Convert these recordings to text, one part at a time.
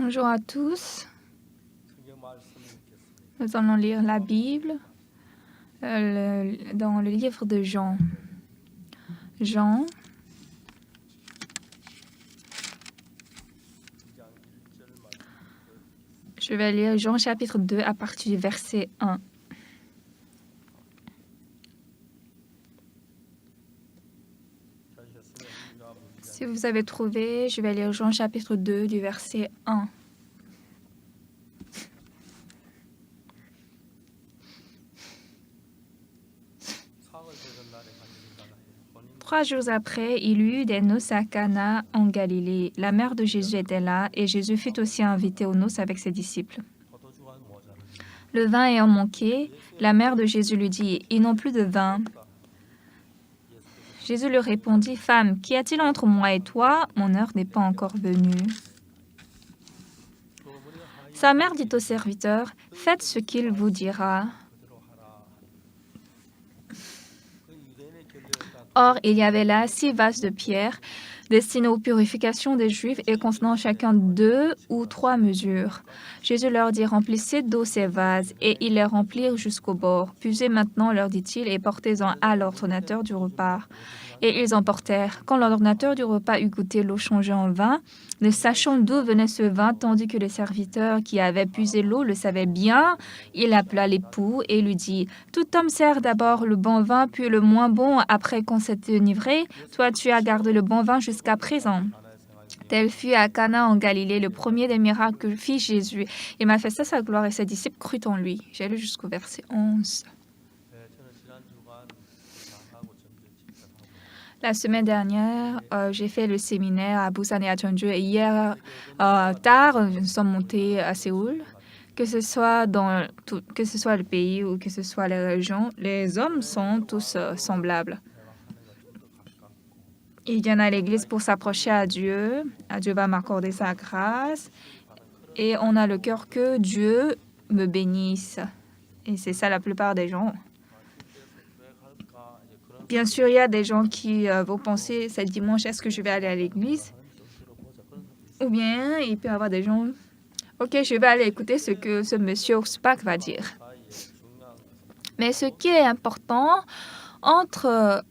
Bonjour à tous. Nous allons lire la Bible dans le livre de Jean. Jean, je vais lire Jean chapitre 2 à partir du verset 1. Si vous avez trouvé, je vais lire Jean chapitre 2 du verset 1. Trois jours après, il y eut des noces à Cana en Galilée. La mère de Jésus était là et Jésus fut aussi invité aux noces avec ses disciples. Le vin ayant manqué, la mère de Jésus lui dit « Ils n'ont plus de vin. » Jésus lui répondit « Femme, qu'y a-t-il entre moi et toi? Mon heure n'est pas encore venue. » Sa mère dit au serviteur « Faites ce qu'il vous dira. » Or, il y avait là 6 vases de pierre destinés aux purifications des Juifs et contenant chacun 2 ou 3 mesures. Jésus leur dit « Remplissez d'eau ces vases. » Et ils les remplirent jusqu'au bord. « Puisez maintenant, leur dit-il, et portez-en à l'ordonnateur du repas. » Et ils emportèrent. Quand l'ordonnateur du repas eut goûté l'eau changée en vin, ne sachant d'où venait ce vin, tandis que les serviteurs qui avaient puisé l'eau le savaient bien, il appela l'époux et lui dit « Tout homme sert d'abord le bon vin, puis le moins bon après qu'on s'est enivré. Toi, tu as gardé le bon vin jusqu'à présent. » Tel fut à Cana en Galilée le premier des miracles que fit Jésus. Il manifesta sa gloire et ses disciples crurent en lui. J'ai lu jusqu'au verset 11. La semaine dernière, j'ai fait le séminaire à Busan et à Jeonju et hier tard, nous sommes montés à Séoul. Que ce soit le pays ou que ce soit les régions, les hommes sont tous semblables. Ils viennent à l'église pour s'approcher à Dieu. Dieu va m'accorder sa grâce. Et on a le cœur que Dieu me bénisse. Et c'est ça la plupart des gens. Bien sûr, il y a des gens qui vont penser, c'est dimanche, est-ce que je vais aller à l'église? Ou bien, il peut y avoir des gens, ok, je vais aller écouter ce que ce monsieur Spack va dire. Mais ce qui est important entre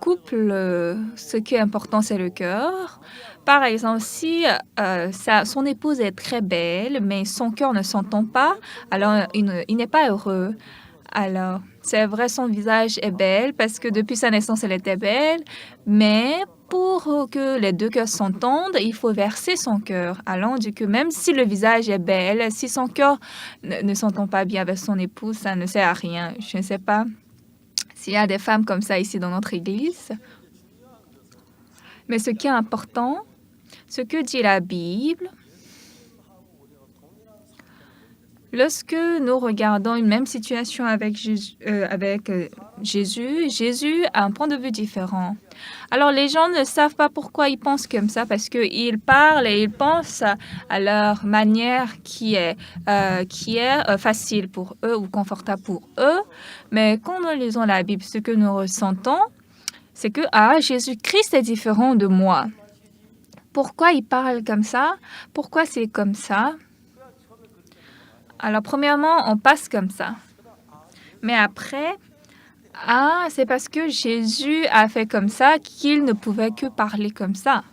couple, ce qui est important, c'est le cœur. Par exemple, si son épouse est très belle, mais son cœur ne s'entend pas, alors il n'est pas heureux. Alors, c'est vrai, son visage est belle parce que depuis sa naissance, elle était belle, mais pour que les deux cœurs s'entendent, il faut verser son cœur. Alors, on dit que même si le visage est belle, si son cœur ne s'entend pas bien avec son épouse, ça ne sert à rien. Je ne sais pas s'il y a des femmes comme ça ici dans notre église. Mais ce qui est important, ce que dit la Bible, lorsque nous regardons une même situation avec Jésus, Jésus a un point de vue différent. Alors, les gens ne savent pas pourquoi ils pensent comme ça, parce qu'ils parlent et ils pensent à leur manière qui est facile pour eux ou confortable pour eux. Mais quand nous lisons la Bible, ce que nous ressentons, c'est que Jésus-Christ est différent de moi. Pourquoi il parle comme ça? Pourquoi c'est comme ça? Alors, premièrement, on passe comme ça. Mais après, c'est parce que Jésus a fait comme ça qu'il ne pouvait que parler comme ça.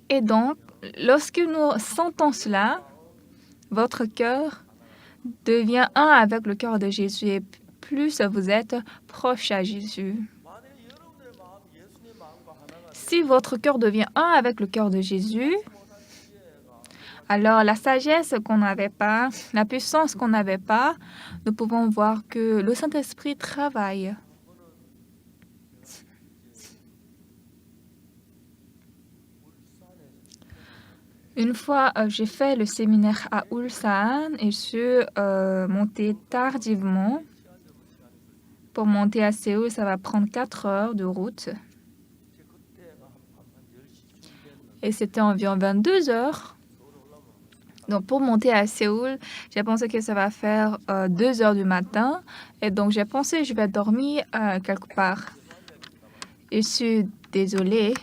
Et donc, lorsque nous sentons cela, votre cœur devient un avec le cœur de Jésus et plus vous êtes proche à Jésus. Si votre cœur devient un avec le cœur de Jésus, alors la sagesse qu'on n'avait pas, la puissance qu'on n'avait pas, nous pouvons voir que le Saint-Esprit travaille. Une fois, j'ai fait le séminaire à Ulsan et je suis montée tardivement. Pour monter à Séoul, ça va prendre 4 heures de route. Et c'était environ 22 heures. Donc, pour monter à Séoul, j'ai pensé que ça va faire 2 heures du matin. Et donc, j'ai pensé je vais dormir quelque part. Je suis désolée.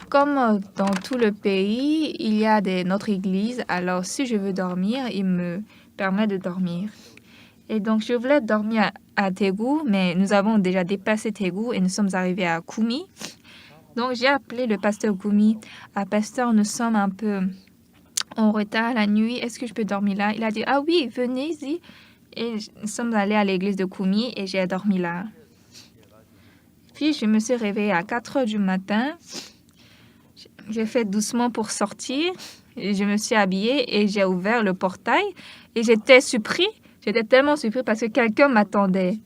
Comme dans tout le pays, il y a notre église. Alors, si je veux dormir, il me permet de dormir. Et donc, je voulais dormir à Daegu, mais nous avons déjà dépassé Daegu et nous sommes arrivés à Kumi. Donc, j'ai appelé le pasteur Kumi. Ah, pasteur, nous sommes un peu en retard la nuit. Est-ce que je peux dormir là? Il a dit, ah oui, venez-y. Et nous sommes allés à l'église de Kumi et j'ai dormi là. Puis, je me suis réveillée à 4 heures du matin. J'ai fait doucement pour sortir. Et je me suis habillée et j'ai ouvert le portail. Et j'étais surpris. J'étais tellement surpris parce que quelqu'un m'attendait.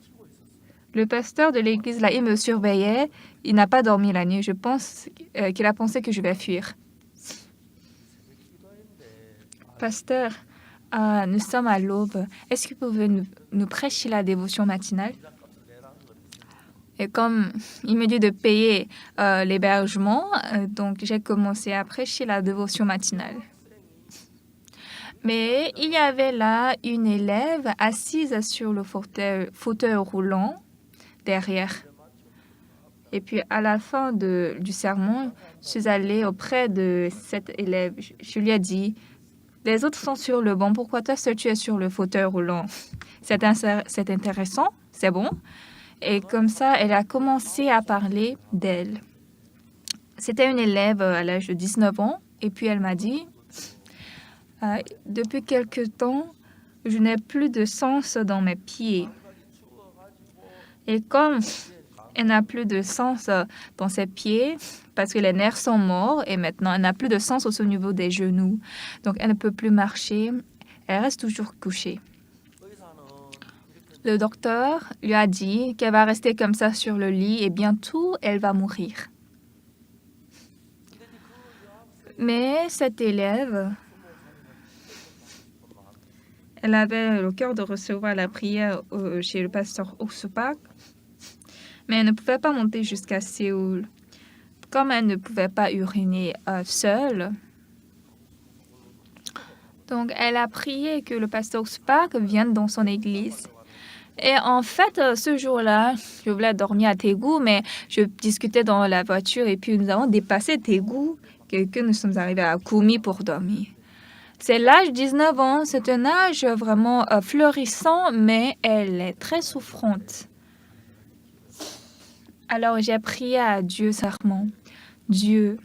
Le pasteur de l'église, là, il me surveillait. Il n'a pas dormi la nuit. Je pense qu'il a pensé que je vais fuir. Pasteur, nous sommes à l'aube. Est-ce que vous pouvez nous prêcher la dévotion matinale? Et comme il me dit de payer l'hébergement, donc j'ai commencé à prêcher la dévotion matinale. Mais il y avait là une élève assise sur le fauteuil roulant derrière. Et puis à la fin du sermon, je suis allée auprès de cette élève. Je lui ai dit, les autres sont sur le banc, pourquoi toi seul tu es sur le fauteuil roulant? C'est intéressant, c'est bon. Et comme ça, elle a commencé à parler d'elle. C'était une élève à l'âge de 19 ans. Et puis elle m'a dit, depuis quelque temps, je n'ai plus de sens dans mes pieds. Et comme elle n'a plus de sens dans ses pieds, parce que les nerfs sont morts, et maintenant elle n'a plus de sens au niveau des genoux. Donc elle ne peut plus marcher, elle reste toujours couchée. Le docteur lui a dit qu'elle va rester comme ça sur le lit et bientôt elle va mourir. Mais cette élève, elle avait le cœur de recevoir la prière chez le pasteur Oksupak, mais elle ne pouvait pas monter jusqu'à Séoul. Comme elle ne pouvait pas uriner seule, donc elle a prié que le pasteur Oksupak vienne dans son église. Et en fait, ce jour-là, je voulais dormir à Daegu, mais je discutais dans la voiture et puis nous avons dépassé Daegu que nous sommes arrivés à Kumi pour dormir. C'est l'âge de 19 ans, c'est un âge vraiment fleurissant, mais elle est très souffrante. Alors j'ai prié à Dieu serment. Dieu,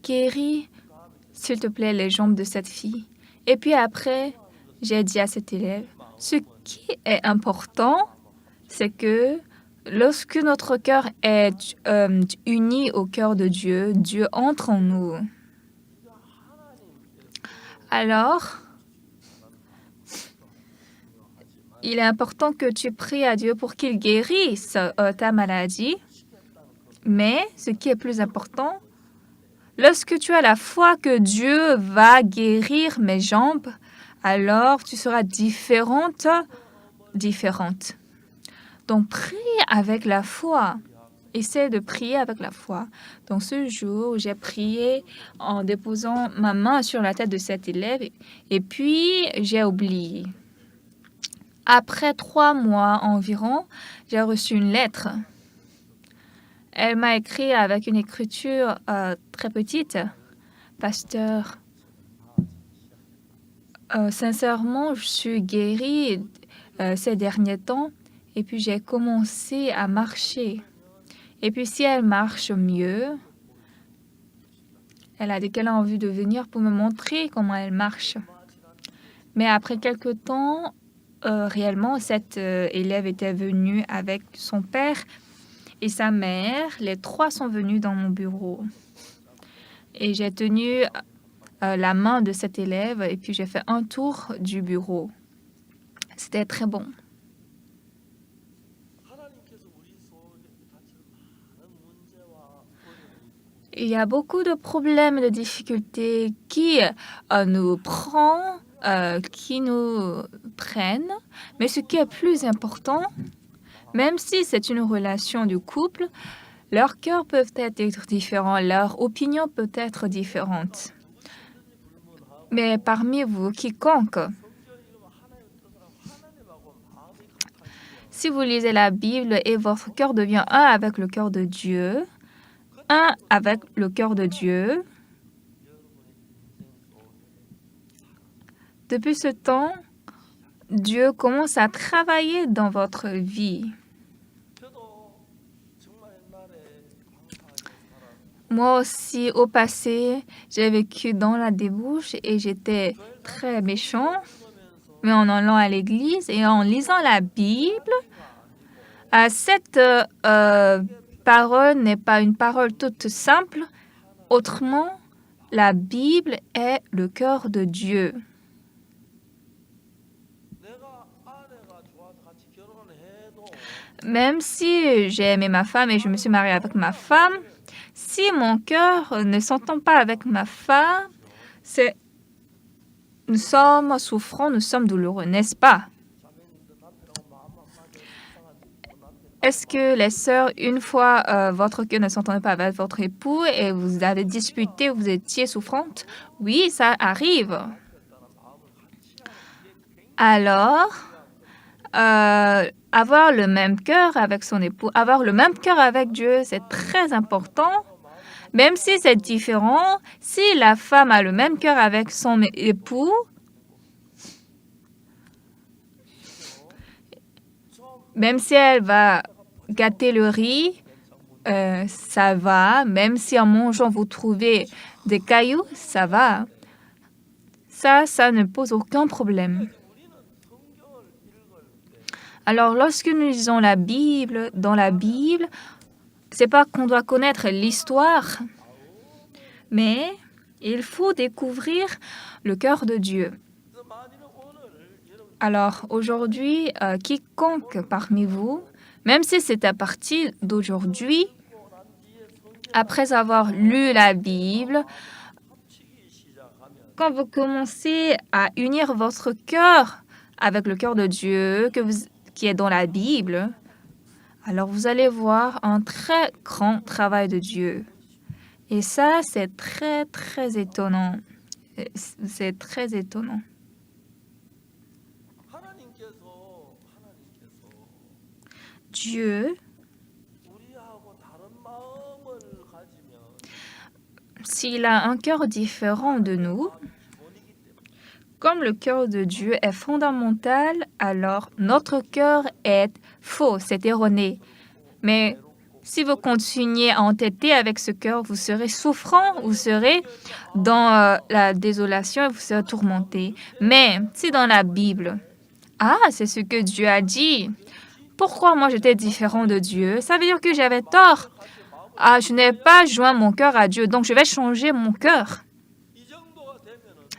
guéris, s'il te plaît, les jambes de cette fille. Et puis après, j'ai dit à cet élève, ce qui est important, c'est que lorsque notre cœur est uni au cœur de Dieu, Dieu entre en nous. Alors, il est important que tu pries à Dieu pour qu'il guérisse ta maladie. Mais ce qui est plus important, lorsque tu as la foi que Dieu va guérir mes jambes, alors tu seras différente. Donc, prie avec la foi. Essaie de prier avec la foi. Donc, ce jour, j'ai prié en déposant ma main sur la tête de cet élève et puis j'ai oublié. Après 3 mois environ, j'ai reçu une lettre. Elle m'a écrit avec une écriture très petite. Pasteur, sincèrement, je suis guérie ces derniers temps et puis j'ai commencé à marcher. Et puis si elle marche mieux, elle a dit qu'elle a envie de venir pour me montrer comment elle marche. Mais après quelque temps, réellement, cette élève était venue avec son père et sa mère. Les 3 sont venus dans mon bureau. Et j'ai tenu la main de cet élève et puis j'ai fait un tour du bureau. C'était très bon. Il y a beaucoup de problèmes et de difficultés qui nous prennent. Mais ce qui est plus important, même si c'est une relation du couple, leurs cœurs peuvent être différents, leur opinion peut être différente. Mais parmi vous, quiconque Si vous lisez la Bible et votre cœur devient un avec le cœur de Dieu, un avec le cœur de Dieu, depuis ce temps, Dieu commence à travailler dans votre vie. Moi aussi, au passé, j'ai vécu dans la débauche et j'étais très méchant. Mais en allant à l'église et en lisant la Bible, cette parole n'est pas une parole toute simple. Autrement, la Bible est le cœur de Dieu. Même si j'ai aimé ma femme et je me suis mariée avec ma femme, si mon cœur ne s'entend pas avec ma femme, nous sommes souffrants, nous sommes douloureux, n'est-ce pas? Est-ce que les sœurs, une fois votre cœur ne s'entendait pas avec votre époux et vous avez disputé, vous étiez souffrante? Oui, ça arrive. Alors, avoir le même cœur avec son époux, avoir le même cœur avec Dieu, c'est très important. Même si c'est différent, si la femme a le même cœur avec son époux, même si elle va gâter le riz, ça va. Même si en mangeant vous trouvez des cailloux, ça va. Ça ne pose aucun problème. Alors, lorsque nous lisons la Bible, dans la Bible, c'est pas qu'on doit connaître l'histoire, mais il faut découvrir le cœur de Dieu. Alors, aujourd'hui, quiconque parmi vous, même si c'est à partir d'aujourd'hui, après avoir lu la Bible, quand vous commencez à unir votre cœur avec le cœur de Dieu qui est dans la Bible, alors vous allez voir un très grand travail de Dieu. Et ça, c'est très, très étonnant. C'est très étonnant. Dieu, s'il a un cœur différent de nous, comme le cœur de Dieu est fondamental, alors notre cœur est faux, c'est erroné. Mais si vous continuez à entêter avec ce cœur, vous serez souffrant, vous serez dans la désolation et vous serez tourmenté. Mais si dans la Bible, c'est ce que Dieu a dit, pourquoi moi j'étais différent de Dieu? Ça veut dire que j'avais tort. Je n'ai pas joint mon cœur à Dieu, donc je vais changer mon cœur.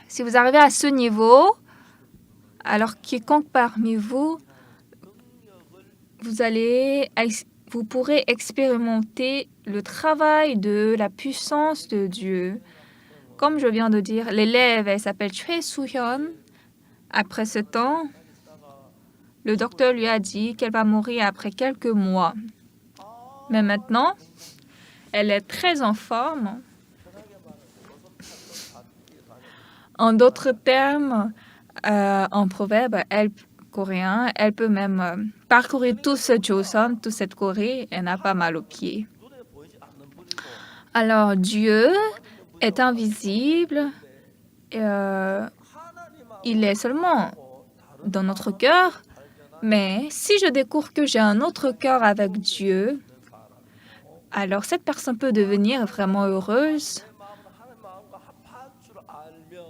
Si vous arrivez à ce niveau, alors quiconque parmi vous, vous pourrez expérimenter le travail de la puissance de Dieu. Comme je viens de dire, l'élève, elle s'appelle Choi Soo-hyun. Après ce temps, le docteur lui a dit qu'elle va mourir après quelques mois. Mais maintenant, elle est très en forme. En d'autres termes, en proverbe coréen, elle peut même parcourir tout ce Joseon, toute cette Corée, elle n'a pas mal aux pieds. Alors, Dieu est invisible. Il est seulement dans notre cœur. Mais si je découvre que j'ai un autre cœur avec Dieu, alors cette personne peut devenir vraiment heureuse.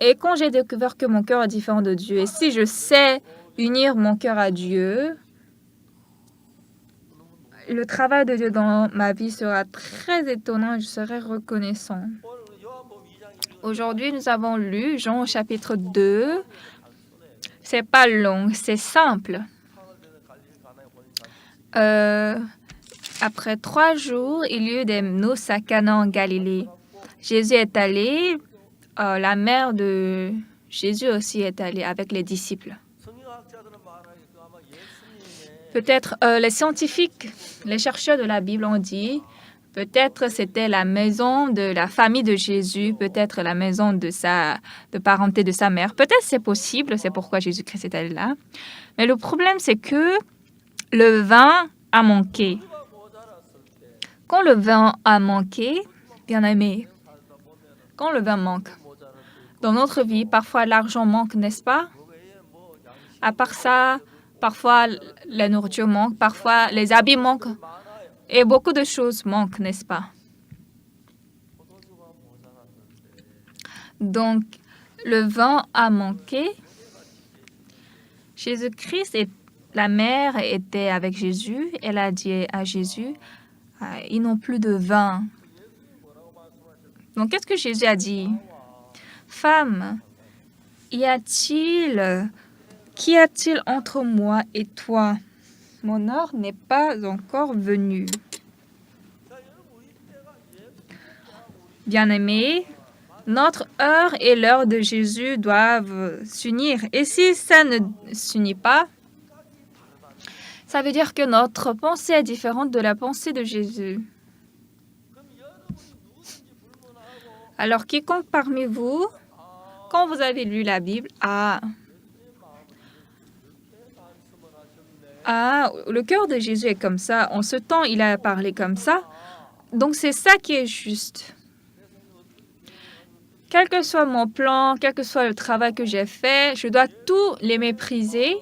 Et quand j'ai découvert que mon cœur est différent de Dieu, et si je sais unir mon cœur à Dieu, le travail de Dieu dans ma vie sera très étonnant et je serai reconnaissant. Aujourd'hui, nous avons lu Jean chapitre 2. C'est pas long, c'est simple. Après 3 jours, il y eut des noces à Cana en Galilée. Jésus est allé, la mère de Jésus aussi est allée avec les disciples. Peut-être les scientifiques, les chercheurs de la Bible ont dit, peut-être c'était la maison de la famille de Jésus, peut-être la maison de parenté de sa mère. Peut-être c'est possible, c'est pourquoi Jésus-Christ est allé là. Mais le problème, c'est que le vin a manqué. Quand le vin a manqué, bien aimé, quand le vin manque, dans notre vie, parfois l'argent manque, n'est-ce pas? À part ça, parfois la nourriture manque, parfois les habits manquent. Et beaucoup de choses manquent, n'est-ce pas? Donc, le vin a manqué. Jésus-Christ et la mère était avec Jésus. Elle a dit à Jésus, ils n'ont plus de vin. Donc, qu'est-ce que Jésus a dit? Femme, qu'y a-t-il entre moi et toi? Mon heure n'est pas encore venue. Bien-aimés, notre heure et l'heure de Jésus doivent s'unir. Et si ça ne s'unit pas, ça veut dire que notre pensée est différente de la pensée de Jésus. Alors, quiconque parmi vous, quand vous avez lu la Bible, le cœur de Jésus est comme ça. En ce temps, il a parlé comme ça. Donc, c'est ça qui est juste. Quel que soit mon plan, quel que soit le travail que j'ai fait, je dois tous les mépriser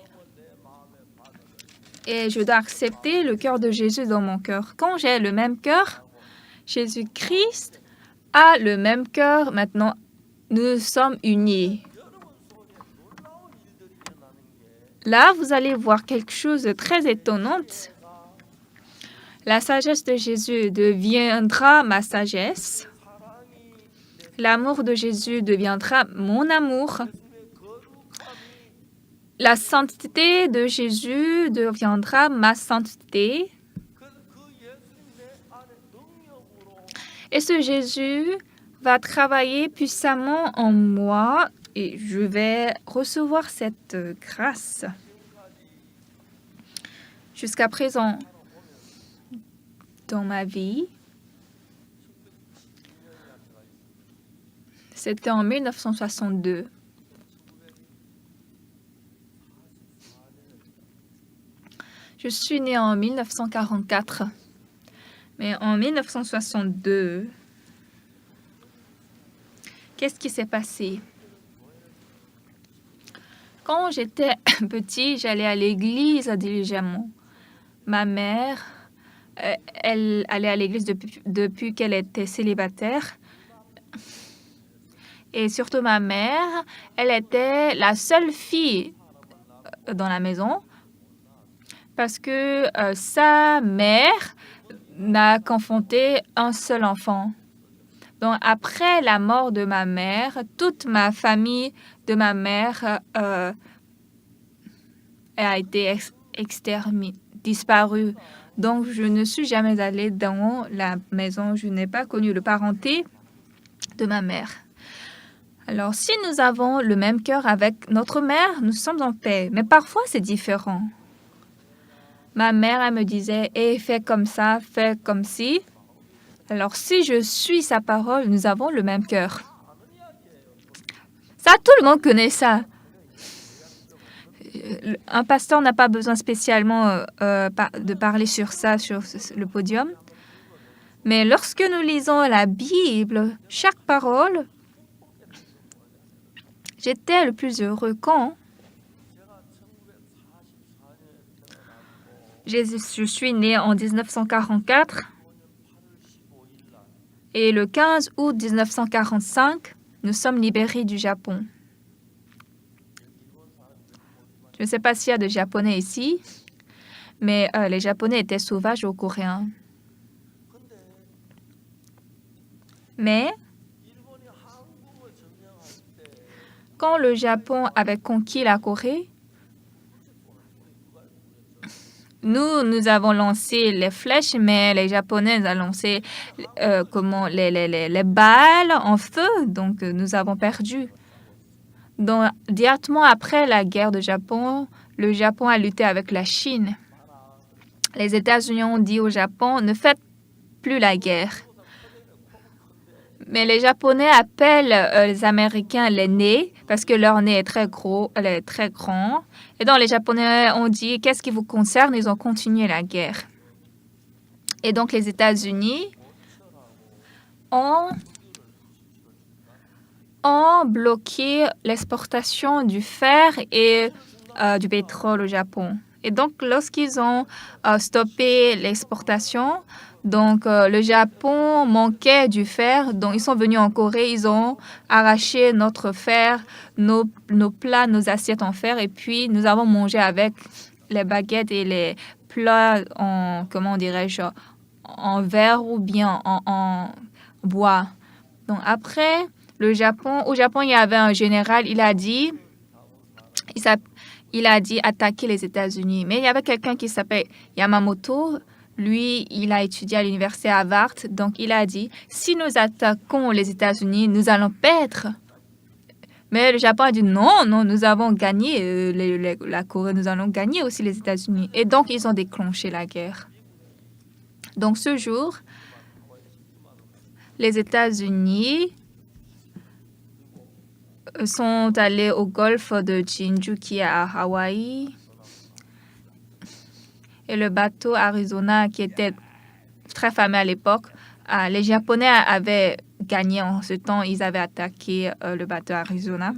et je dois accepter le cœur de Jésus dans mon cœur. Quand j'ai le même cœur, Jésus-Christ a le même cœur. Maintenant, nous sommes unis. Là, vous allez voir quelque chose de très étonnant. La sagesse de Jésus deviendra ma sagesse. L'amour de Jésus deviendra mon amour. La sainteté de Jésus deviendra ma sainteté. Et ce Jésus va travailler puissamment en moi et je vais recevoir cette grâce. Jusqu'à présent, dans ma vie, c'était en 1962. Je suis née en 1944. Mais en 1962, qu'est-ce qui s'est passé? Quand j'étais petit, j'allais à l'église diligemment. Ma mère, elle allait à l'église depuis qu'elle était célibataire. Et surtout ma mère, elle était la seule fille dans la maison parce que sa mère n'a qu'enfanté un seul enfant. Donc, après la mort de ma mère, toute ma famille de ma mère a été disparue. Donc, je ne suis jamais allée dans la maison. Je n'ai pas connu le parenté de ma mère. Alors, si nous avons le même cœur avec notre mère, nous sommes en paix. Mais parfois, c'est différent. Ma mère, elle me disait, fais comme ça, fais comme ci. Alors, si je suis sa parole, nous avons le même cœur. Ça, tout le monde connaît ça. Un pasteur n'a pas besoin spécialement de parler sur ça, sur le podium. Mais lorsque nous lisons la Bible, chaque parole, j'étais le plus heureux quand je suis née en 1944 et le 15 août 1945, nous sommes libérés du Japon. Je ne sais pas s'il y a de Japonais ici, mais les Japonais étaient sauvages aux Coréens. Mais quand le Japon avait conquis la Corée, nous avons lancé les flèches, mais les Japonais ont lancé les balles en feu, donc nous avons perdu. Donc, directement après la guerre du Japon, le Japon a lutté avec la Chine. Les États-Unis ont dit au Japon, ne faites plus la guerre. Mais les Japonais appellent les Américains les nez parce que leur nez est très gros, elle est très grand. Et donc les Japonais ont dit qu'est-ce qui vous concerne? Ils ont continué la guerre. Et donc les États-Unis ont bloqué l'exportation du fer et du pétrole au Japon. Et donc, lorsqu'ils ont stoppé l'exportation, donc le Japon manquait du fer. Donc, ils sont venus en Corée, ils ont arraché notre fer, nos plats, nos assiettes en fer. Et puis, nous avons mangé avec les baguettes et les plats en, comment dirais-je, en verre ou bien en bois. Donc, après, au Japon, il y avait un général, il a dit attaquer les États-Unis. Mais il y avait quelqu'un qui s'appelle Yamamoto. Lui, il a étudié à l'université Harvard. Donc, il a dit, si nous attaquons les États-Unis, nous allons perdre. Mais le Japon a dit, non, nous avons gagné la Corée, nous allons gagner aussi les États-Unis. Et donc, ils ont déclenché la guerre. Donc, ce jour, les États-Unis sont allés au golfe de Jeonju qui est à Hawaï. Et le bateau Arizona qui était très fameux à l'époque, les Japonais avaient gagné en ce temps. Ils avaient attaqué le bateau Arizona.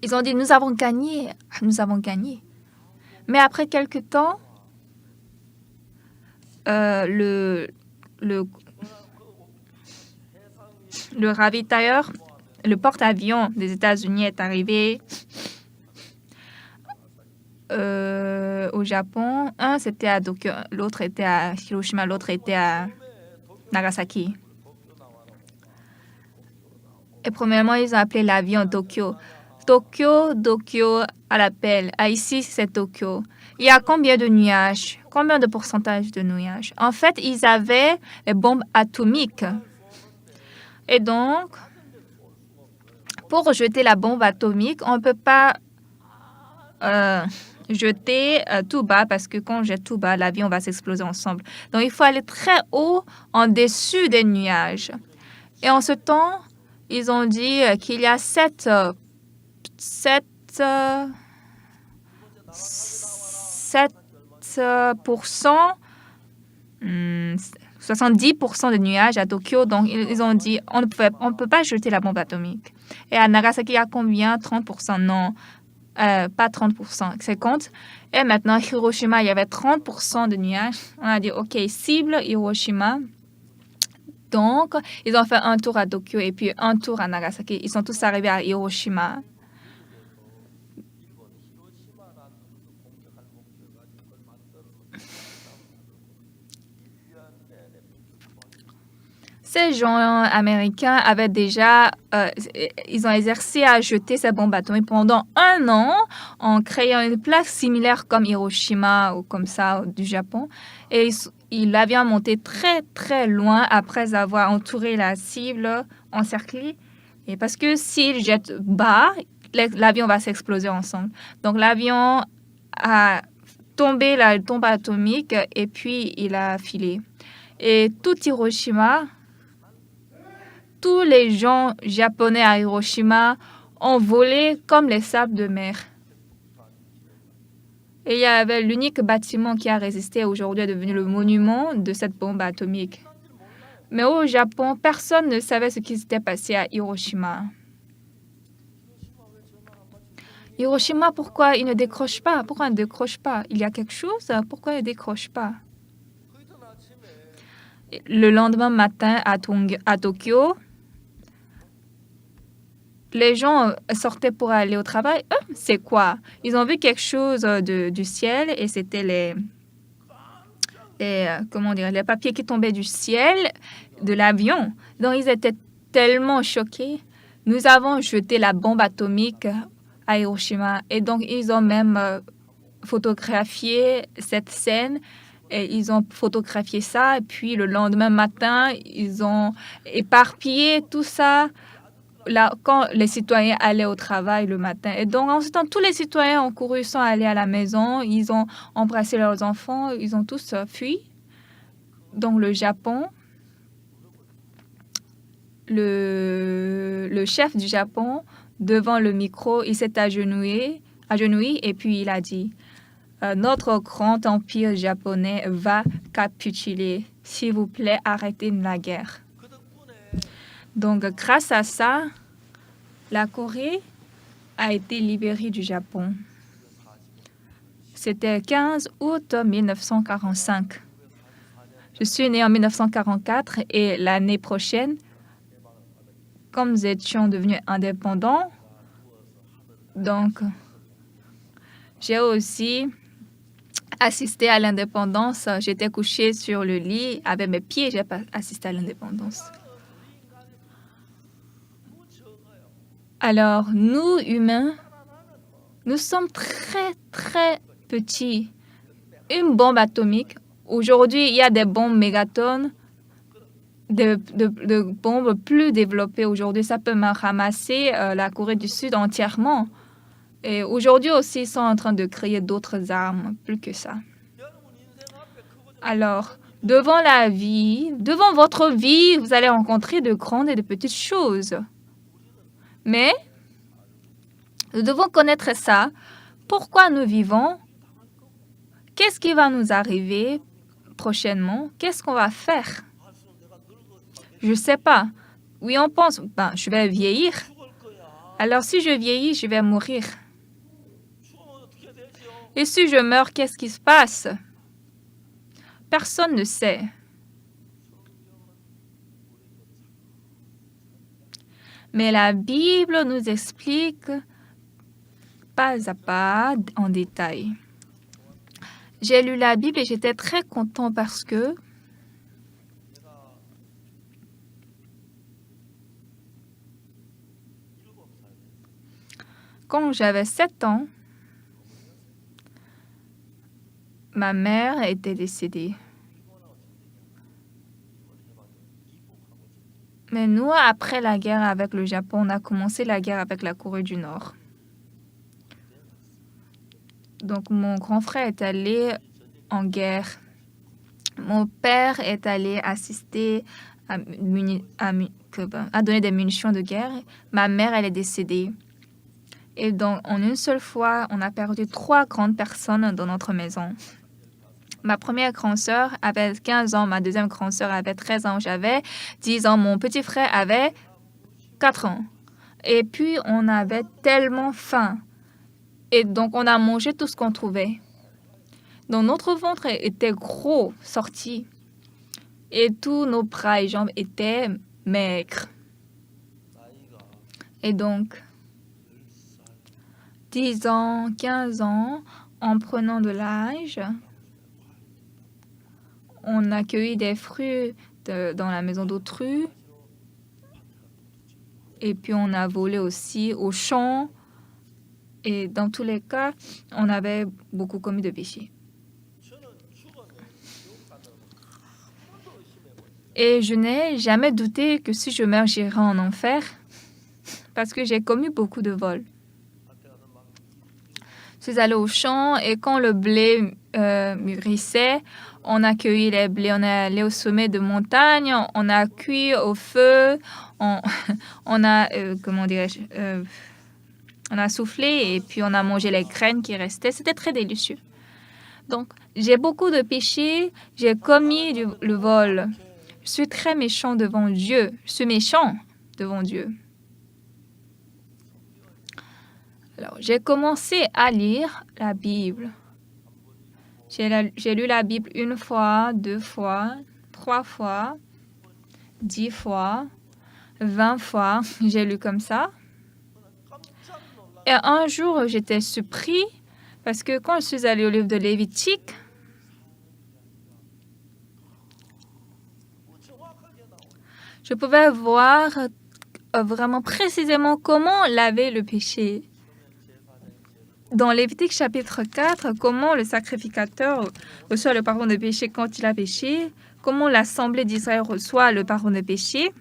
Ils ont dit, nous avons gagné, nous avons gagné. Mais après quelque temps, le ravitailleur, le porte-avions des États-Unis est arrivé au Japon. Un, c'était à Tokyo, l'autre était à Hiroshima, l'autre était à Nagasaki. Et premièrement, ils ont appelé l'avion Tokyo. Tokyo à l'appel. Ici, c'est Tokyo. Il y a combien de nuages? Combien de pourcentage de nuages? En fait, ils avaient les bombes atomiques. Et donc, pour jeter la bombe atomique, on ne peut pas jeter tout bas parce que quand on jette tout bas, l'avion va s'exploser ensemble. Donc, il faut aller très haut en dessus des nuages. Et en ce temps, ils ont dit qu'il y a 70% de nuages à Tokyo. Donc, ils ont dit on ne peut pas jeter la bombe atomique. Et à Nagasaki, il y a combien? 30%? Non, pas 30%, 50%. Et maintenant, Hiroshima, il y avait 30% de nuages. On a dit, OK, cible Hiroshima. Donc, ils ont fait un tour à Tokyo et puis un tour à Nagasaki. Ils sont tous arrivés à Hiroshima. Ces gens américains avaient déjà, ils ont exercé à jeter ces bombes atomiques pendant 1 an en créant une plaque similaire comme Hiroshima ou comme ça du Japon. Et l'avion monté très, très loin après avoir entouré la cible encerclée. Et parce que s'il jette bas, l'avion va s'exploser ensemble. Donc, l'avion a tombé la bombe atomique et puis il a filé. Et tout Hiroshima, tous les gens japonais à Hiroshima ont volé comme les sables de mer. Et il y avait l'unique bâtiment qui a résisté aujourd'hui est devenu le monument de cette bombe atomique. Mais au Japon, personne ne savait ce qui s'était passé à Hiroshima. Hiroshima, pourquoi il ne décroche pas? Pourquoi il ne décroche pas? Il y a quelque chose? Pourquoi il ne décroche pas? Le lendemain matin à Tokyo, les gens sortaient pour aller au travail. C'est quoi? Ils ont vu quelque chose du ciel et c'était les papiers qui tombaient du ciel de l'avion. Donc, ils étaient tellement choqués. Nous avons jeté la bombe atomique à Hiroshima. Et donc, ils ont même photographié cette scène. Et ils ont photographié ça. Et puis, le lendemain matin, ils ont éparpillé tout ça. Là, quand les citoyens allaient au travail le matin. Et donc, en ce temps, tous les citoyens ont couru, sont allés à la maison, ils ont embrassé leurs enfants, ils ont tous fui. Donc, le Japon le chef du Japon, devant le micro, il s'est agenouillé et puis il a dit notre grand empire japonais va capituler. S'il vous plaît, arrêtez la guerre. Donc, grâce à ça, la Corée a été libérée du Japon. C'était le 15 août 1945. Je suis née en 1944 et l'année prochaine, comme nous étions devenus indépendants, donc j'ai aussi assisté à l'indépendance. J'étais couchée sur le lit avec mes pieds, j'ai pas assisté à l'indépendance. Alors, nous, humains, nous sommes très, très petits. Une bombe atomique, aujourd'hui, il y a des bombes mégatonnes, de bombes plus développées. Aujourd'hui, ça peut ramasser la Corée du Sud entièrement. Et aujourd'hui aussi, ils sont en train de créer d'autres armes, plus que ça. Alors, devant votre vie, vous allez rencontrer de grandes et de petites choses. Mais nous devons connaître ça. Pourquoi nous vivons? Qu'est-ce qui va nous arriver prochainement? Qu'est-ce qu'on va faire? Je ne sais pas. Oui, on pense, je vais vieillir. Alors, si je vieillis, je vais mourir. Et si je meurs, qu'est-ce qui se passe? Personne ne sait. Mais la Bible nous explique pas à pas, en détail. J'ai lu la Bible et j'étais très content parce que quand j'avais 7 ans, ma mère était décédée. Mais nous, après la guerre avec le Japon, on a commencé la guerre avec la Corée du Nord. Donc, mon grand frère est allé en guerre. Mon père est allé assister à donner des munitions de guerre. Ma mère, elle est décédée. Et donc, en une seule fois, on a perdu 3 grandes personnes dans notre maison. Ma première grande sœur avait 15 ans, ma deuxième grande sœur avait 13 ans, j'avais 10 ans, mon petit frère avait 4 ans. Et puis, on avait tellement faim. Et donc, on a mangé tout ce qu'on trouvait. Donc, notre ventre était gros, sorti. Et tous nos bras et jambes étaient maigres. Et donc, 10 ans, 15 ans, en prenant de l'âge, on a cueilli des fruits dans la maison d'autrui. Et puis, on a volé aussi au champ. Et dans tous les cas, on avait beaucoup commis de péchés. Et je n'ai jamais douté que si je meurs, j'irai en enfer. Parce que j'ai commis beaucoup de vols. Je suis allée au champ et quand le blé mûrissait, on a cueilli les blés, on est allé au sommet de montagne, on a cuit au feu, on a, on a soufflé et puis on a mangé les graines qui restaient. C'était très délicieux. Donc, j'ai beaucoup de péchés, j'ai commis le vol. Je suis très méchant devant Dieu. Je suis méchant devant Dieu. Alors, j'ai commencé à lire la Bible. J'ai lu la Bible 1 fois, 2 fois, 3 fois, 10 fois, 20 fois. J'ai lu comme ça. Et un jour, j'étais surpris parce que quand je suis allée au livre de Lévitique, je pouvais voir vraiment précisément comment laver le péché. Dans Lévitique chapitre 4, comment le sacrificateur reçoit le pardon de péché quand il a péché, comment l'assemblée d'Israël reçoit le pardon de péché,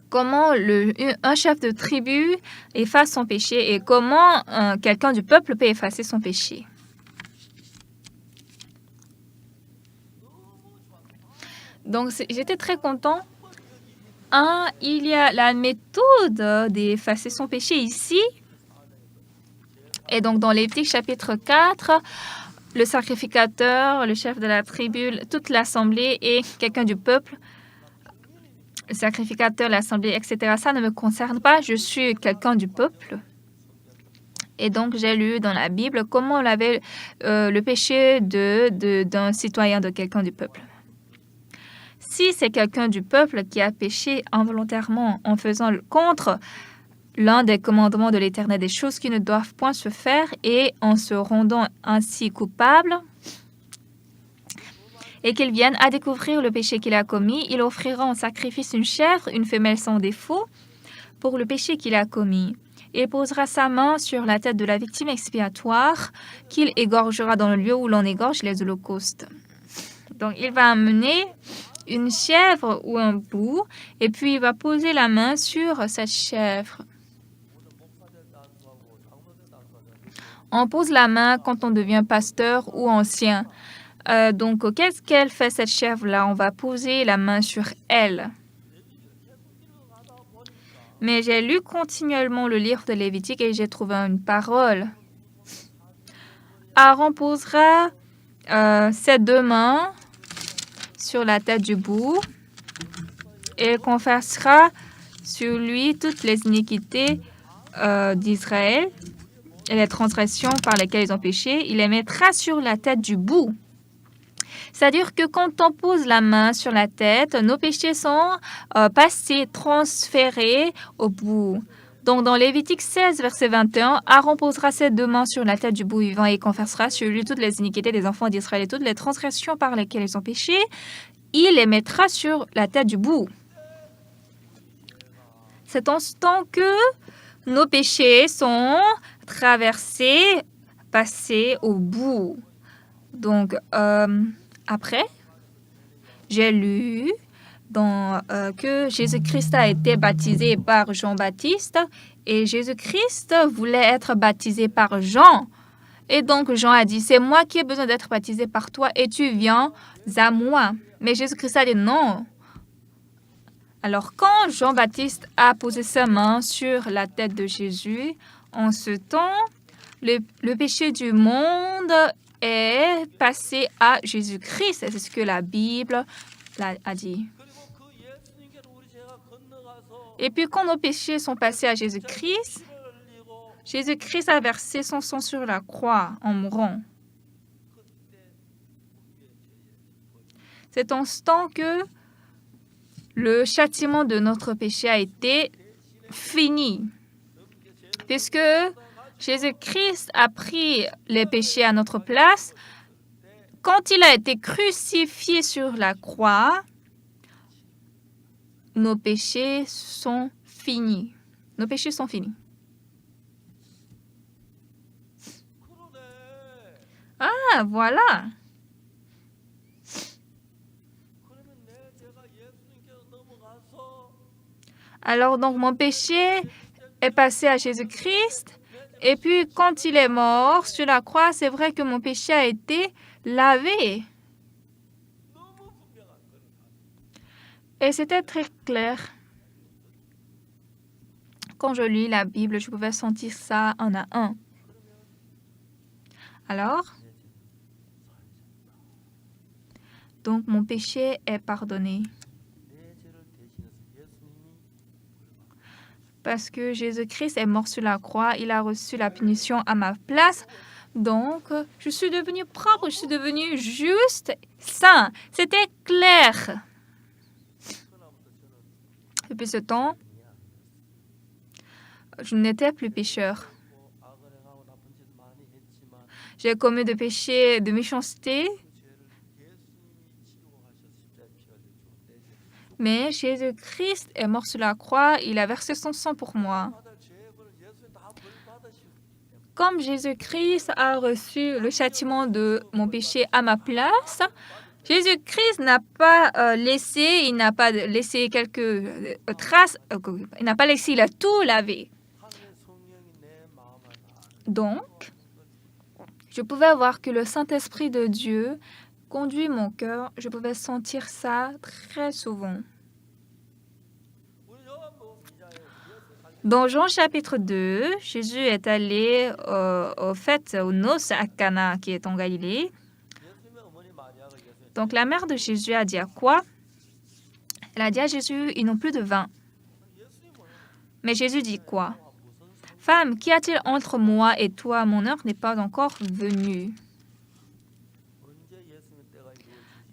comment un chef de tribu efface son péché et comment quelqu'un du peuple peut effacer son péché. Donc, j'étais très content il y a la méthode d'effacer son péché ici. Et donc, dans Lévitique chapitre 4, le sacrificateur, le chef de la tribu, toute l'assemblée et quelqu'un du peuple, le sacrificateur, l'assemblée, etc., ça ne me concerne pas. Je suis quelqu'un du peuple. Et donc, j'ai lu dans la Bible comment on avait le péché d'un citoyen, de quelqu'un du peuple. Si c'est quelqu'un du peuple qui a péché involontairement en faisant contre l'un des commandements de l'Éternel, des choses qui ne doivent point se faire, et en se rendant ainsi coupable, et qu'il vienne à découvrir le péché qu'il a commis, il offrira en sacrifice une chèvre, une femelle sans défaut, pour le péché qu'il a commis. Il posera sa main sur la tête de la victime expiatoire, qu'il égorgera dans le lieu où l'on égorge les holocaustes. Donc, il va amener une chèvre ou un bouc, et puis il va poser la main sur cette chèvre. On pose la main quand on devient pasteur ou ancien. Donc, qu'est-ce qu'elle fait, cette chèvre-là? On va poser la main sur elle. Mais j'ai lu continuellement le livre de Lévitique et j'ai trouvé une parole. Aaron posera ses deux mains sur la tête du bouc et confessera sur lui toutes les iniquités d'Israël et les transgressions par lesquelles ils ont péché. Il les mettra sur la tête du bouc. C'est-à-dire que quand on pose la main sur la tête, nos péchés sont passés, transférés au bouc. Donc, dans Lévitique 16, verset 21, Aaron posera ses deux mains sur la tête du bouc vivant et confessera sur lui toutes les iniquités des enfants d'Israël et toutes les transgressions par lesquelles ils ont péché. Il les mettra sur la tête du bouc. C'est en ce temps que nos péchés sont traversés, passés au bouc. Donc, après, j'ai lu que Jésus-Christ a été baptisé par Jean-Baptiste et Jésus-Christ voulait être baptisé par Jean. Et donc, Jean a dit, c'est moi qui ai besoin d'être baptisé par toi et tu viens à moi. Mais Jésus-Christ a dit non. Alors, quand Jean-Baptiste a posé sa main sur la tête de Jésus, en ce temps, le péché du monde est passé à Jésus-Christ. C'est ce que la Bible a dit. Et puis, quand nos péchés sont passés à Jésus-Christ, Jésus-Christ a versé son sang sur la croix en mourant. C'est en ce temps que le châtiment de notre péché a été fini, puisque Jésus-Christ a pris les péchés à notre place. Quand il a été crucifié sur la croix, nos péchés sont finis. Nos péchés sont finis. Ah, voilà. Alors, donc, mon péché est passé à Jésus-Christ. Et puis, quand il est mort sur la croix, c'est vrai que mon péché a été lavé. Et c'était très clair. Quand je lis la Bible, je pouvais sentir ça un à un. Alors, donc, mon péché est pardonné. Parce que Jésus-Christ est mort sur la croix, il a reçu la punition à ma place. Donc, je suis devenue propre, je suis devenue juste, saint. C'était clair. Depuis ce temps, je n'étais plus pécheur. J'ai commis de péchés, de méchanceté. Mais Jésus-Christ est mort sur la croix, il a versé son sang pour moi. Comme Jésus-Christ a reçu le châtiment de mon péché à ma place, Jésus-Christ n'a pas laissé, il n'a pas laissé quelques traces, il n'a pas laissé, il a tout lavé. Donc, je pouvais voir que le Saint-Esprit de Dieu conduit mon cœur, je pouvais sentir ça très souvent. Dans Jean chapitre 2, Jésus est allé aux fêtes, aux noces à Cana, qui est en Galilée. Donc la mère de Jésus a dit à quoi? Elle a dit à Jésus, ils n'ont plus de vin. Mais Jésus dit quoi? Femme, qu'y a-t-il entre moi et toi? Mon heure n'est pas encore venue.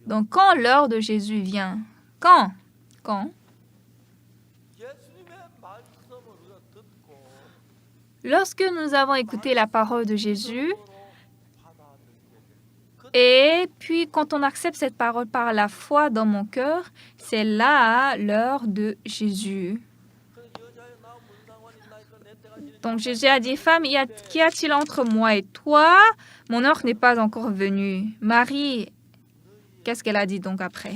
Donc quand l'heure de Jésus vient? Quand? Lorsque nous avons écouté la parole de Jésus, et puis quand on accepte cette parole par la foi dans mon cœur, c'est là l'heure de Jésus. Donc Jésus a dit, femme, qu'y a-t-il entre moi et toi? Mon heure n'est pas encore venue. Marie, qu'est-ce qu'elle a dit donc après?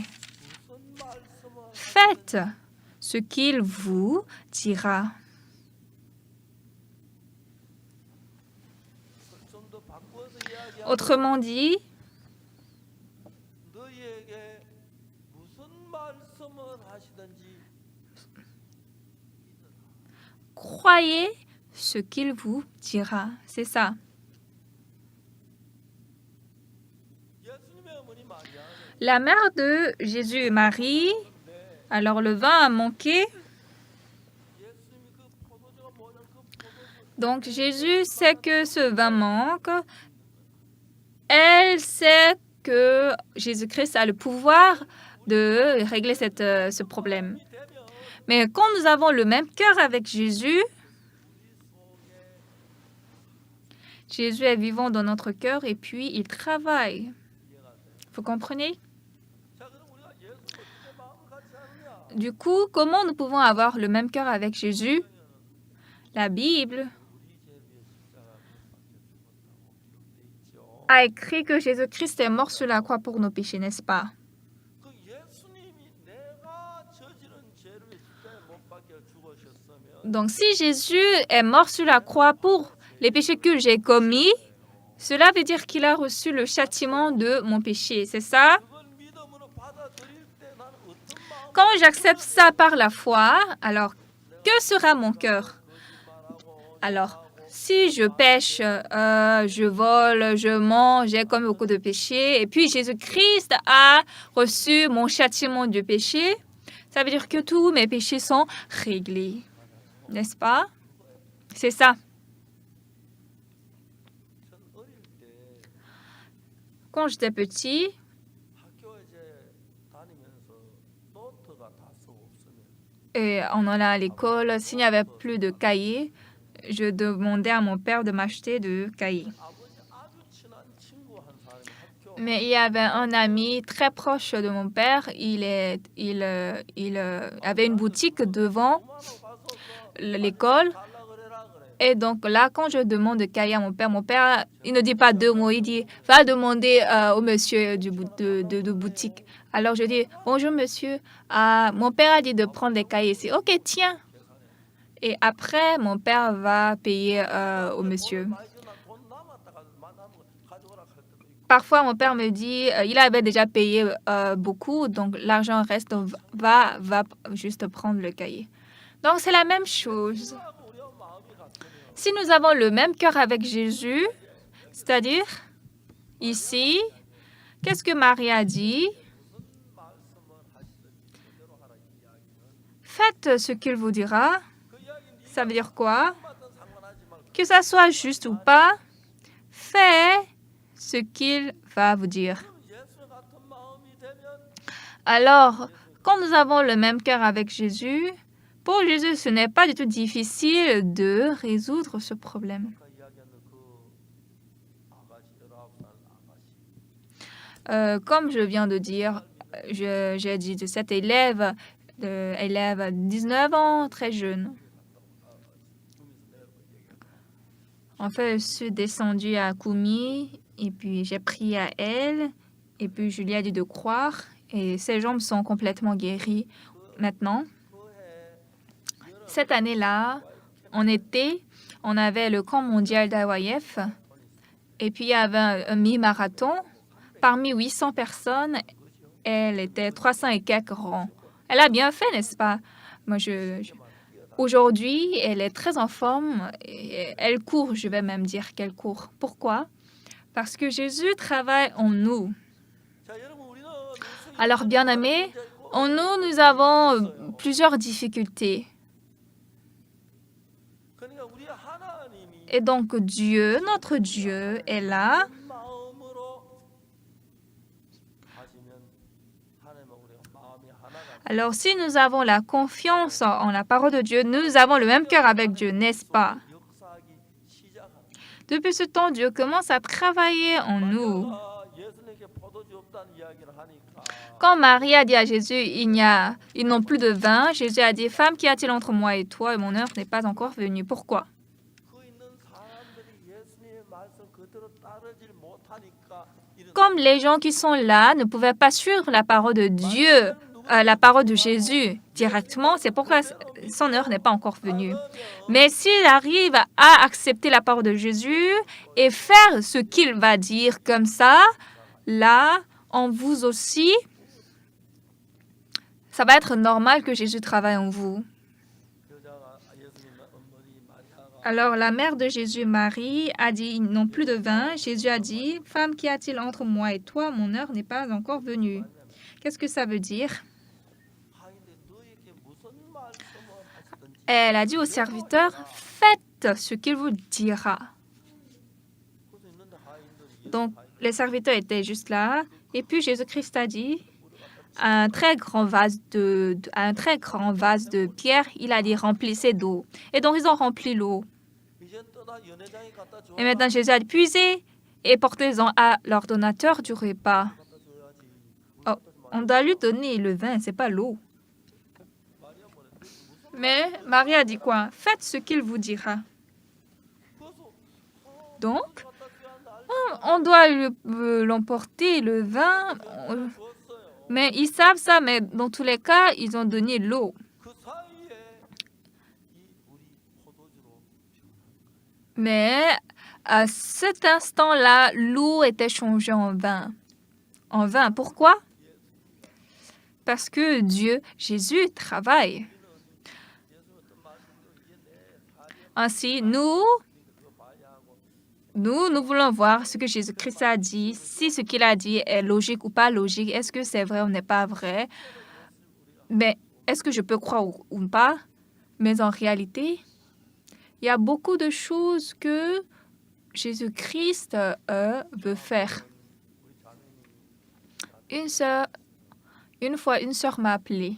Faites ce qu'il vous dira. Autrement dit, croyez ce qu'il vous dira. C'est ça. La mère de Jésus et Marie, alors le vin a manqué. Donc Jésus sait que ce vin manque. Elle sait que Jésus-Christ a le pouvoir de régler ce problème. Mais quand nous avons le même cœur avec Jésus, Jésus est vivant dans notre cœur et puis il travaille. Vous comprenez? Du coup, comment nous pouvons avoir le même cœur avec Jésus? La Bible a écrit que Jésus-Christ est mort sur la croix pour nos péchés, n'est-ce pas? Donc, si Jésus est mort sur la croix pour les péchés que j'ai commis, cela veut dire qu'il a reçu le châtiment de mon péché, c'est ça? Quand j'accepte ça par la foi, alors que sera mon cœur? Alors, si je pêche, je vole, je mens, j'ai commis beaucoup de péchés, et puis Jésus-Christ a reçu mon châtiment du péché, ça veut dire que tous mes péchés sont réglés, n'est-ce pas? C'est ça. Quand j'étais petit, et on allait à l'école, s'il n'y avait plus de cahiers, je demandais à mon père de m'acheter de cahiers. Mais il y avait un ami très proche de mon père. Il avait une boutique devant l'école. Et donc là, quand je demande de cahiers à mon père, il ne dit pas deux mots. Il dit, va demander au monsieur de boutique. Alors je dis, bonjour monsieur, mon père a dit de prendre des cahiers ici. Ok, tiens. Et après, mon père va payer au monsieur. Parfois, mon père me dit, il avait déjà payé beaucoup, donc l'argent reste, donc va juste prendre le cahier. Donc, c'est la même chose. Si nous avons le même cœur avec Jésus, c'est-à-dire, ici, qu'est-ce que Marie a dit? Faites ce qu'il vous dira. Ça veut dire quoi? Que ça soit juste ou pas, faites ce qu'il va vous dire. Alors, quand nous avons le même cœur avec Jésus, pour Jésus, ce n'est pas du tout difficile de résoudre ce problème. Comme je viens de dire, j'ai dit de cet élève à 19 ans, très jeune. En fait, je suis descendue à Kumi et puis j'ai prié à elle et puis je lui ai dit de croire et ses jambes sont complètement guéries maintenant. Cette année-là, en été, on avait le camp mondial d'AYF et puis il y avait un mi-marathon. Parmi 800 personnes, elle était 300 et quelques rangs. Elle a bien fait, n'est-ce pas? Moi, Aujourd'hui, elle est très en forme. Et elle court, je vais même dire qu'elle court. Pourquoi? Parce que Jésus travaille en nous. Alors, bien-aimés, en nous, nous avons plusieurs difficultés. Et donc, Dieu, notre Dieu, est là. Alors, si nous avons la confiance en la parole de Dieu, nous avons le même cœur avec Dieu, n'est-ce pas? Depuis ce temps, Dieu commence à travailler en nous. Quand Marie a dit à Jésus, ils n'ont plus de vin, Jésus a dit, femme, qu'y a-t-il entre moi et toi? Et mon heure n'est pas encore venue. Pourquoi? Comme les gens qui sont là ne pouvaient pas suivre la parole de Dieu, la parole de Jésus directement, c'est pourquoi son heure n'est pas encore venue. Mais s'il arrive à accepter la parole de Jésus et faire ce qu'il va dire comme ça, là, en vous aussi, ça va être normal que Jésus travaille en vous. Alors, la mère de Jésus, Marie, a dit, ils n'ont plus de vin. Jésus a dit, femme, qu'y a-t-il entre moi et toi? Mon heure n'est pas encore venue. Qu'est-ce que ça veut dire? Elle a dit au serviteur, faites ce qu'il vous dira. Donc, les serviteurs étaient juste là. Et puis, Jésus-Christ a dit, un très grand vase de pierre, il a dit, remplissez d'eau. Et donc, ils ont rempli l'eau. Et maintenant, Jésus a dit, puisez et portez-en à l'ordonnateur du repas. Oh, on doit lui donner le vin, c'est pas l'eau. Mais Marie a dit quoi? Faites ce qu'il vous dira. Donc, on doit l'emporter, le vin. Mais ils savent ça, mais dans tous les cas, ils ont donné l'eau. Mais à cet instant-là, l'eau était changée en vin. En vin, pourquoi? Parce que Dieu, Jésus, travaille. Ainsi, nous voulons voir ce que Jésus-Christ a dit, si ce qu'il a dit est logique ou pas logique, est-ce que c'est vrai ou n'est pas vrai, mais est-ce que je peux croire ou pas? Mais en réalité, il y a beaucoup de choses que Jésus-Christ veut faire. Une fois, une sœur m'a appelée.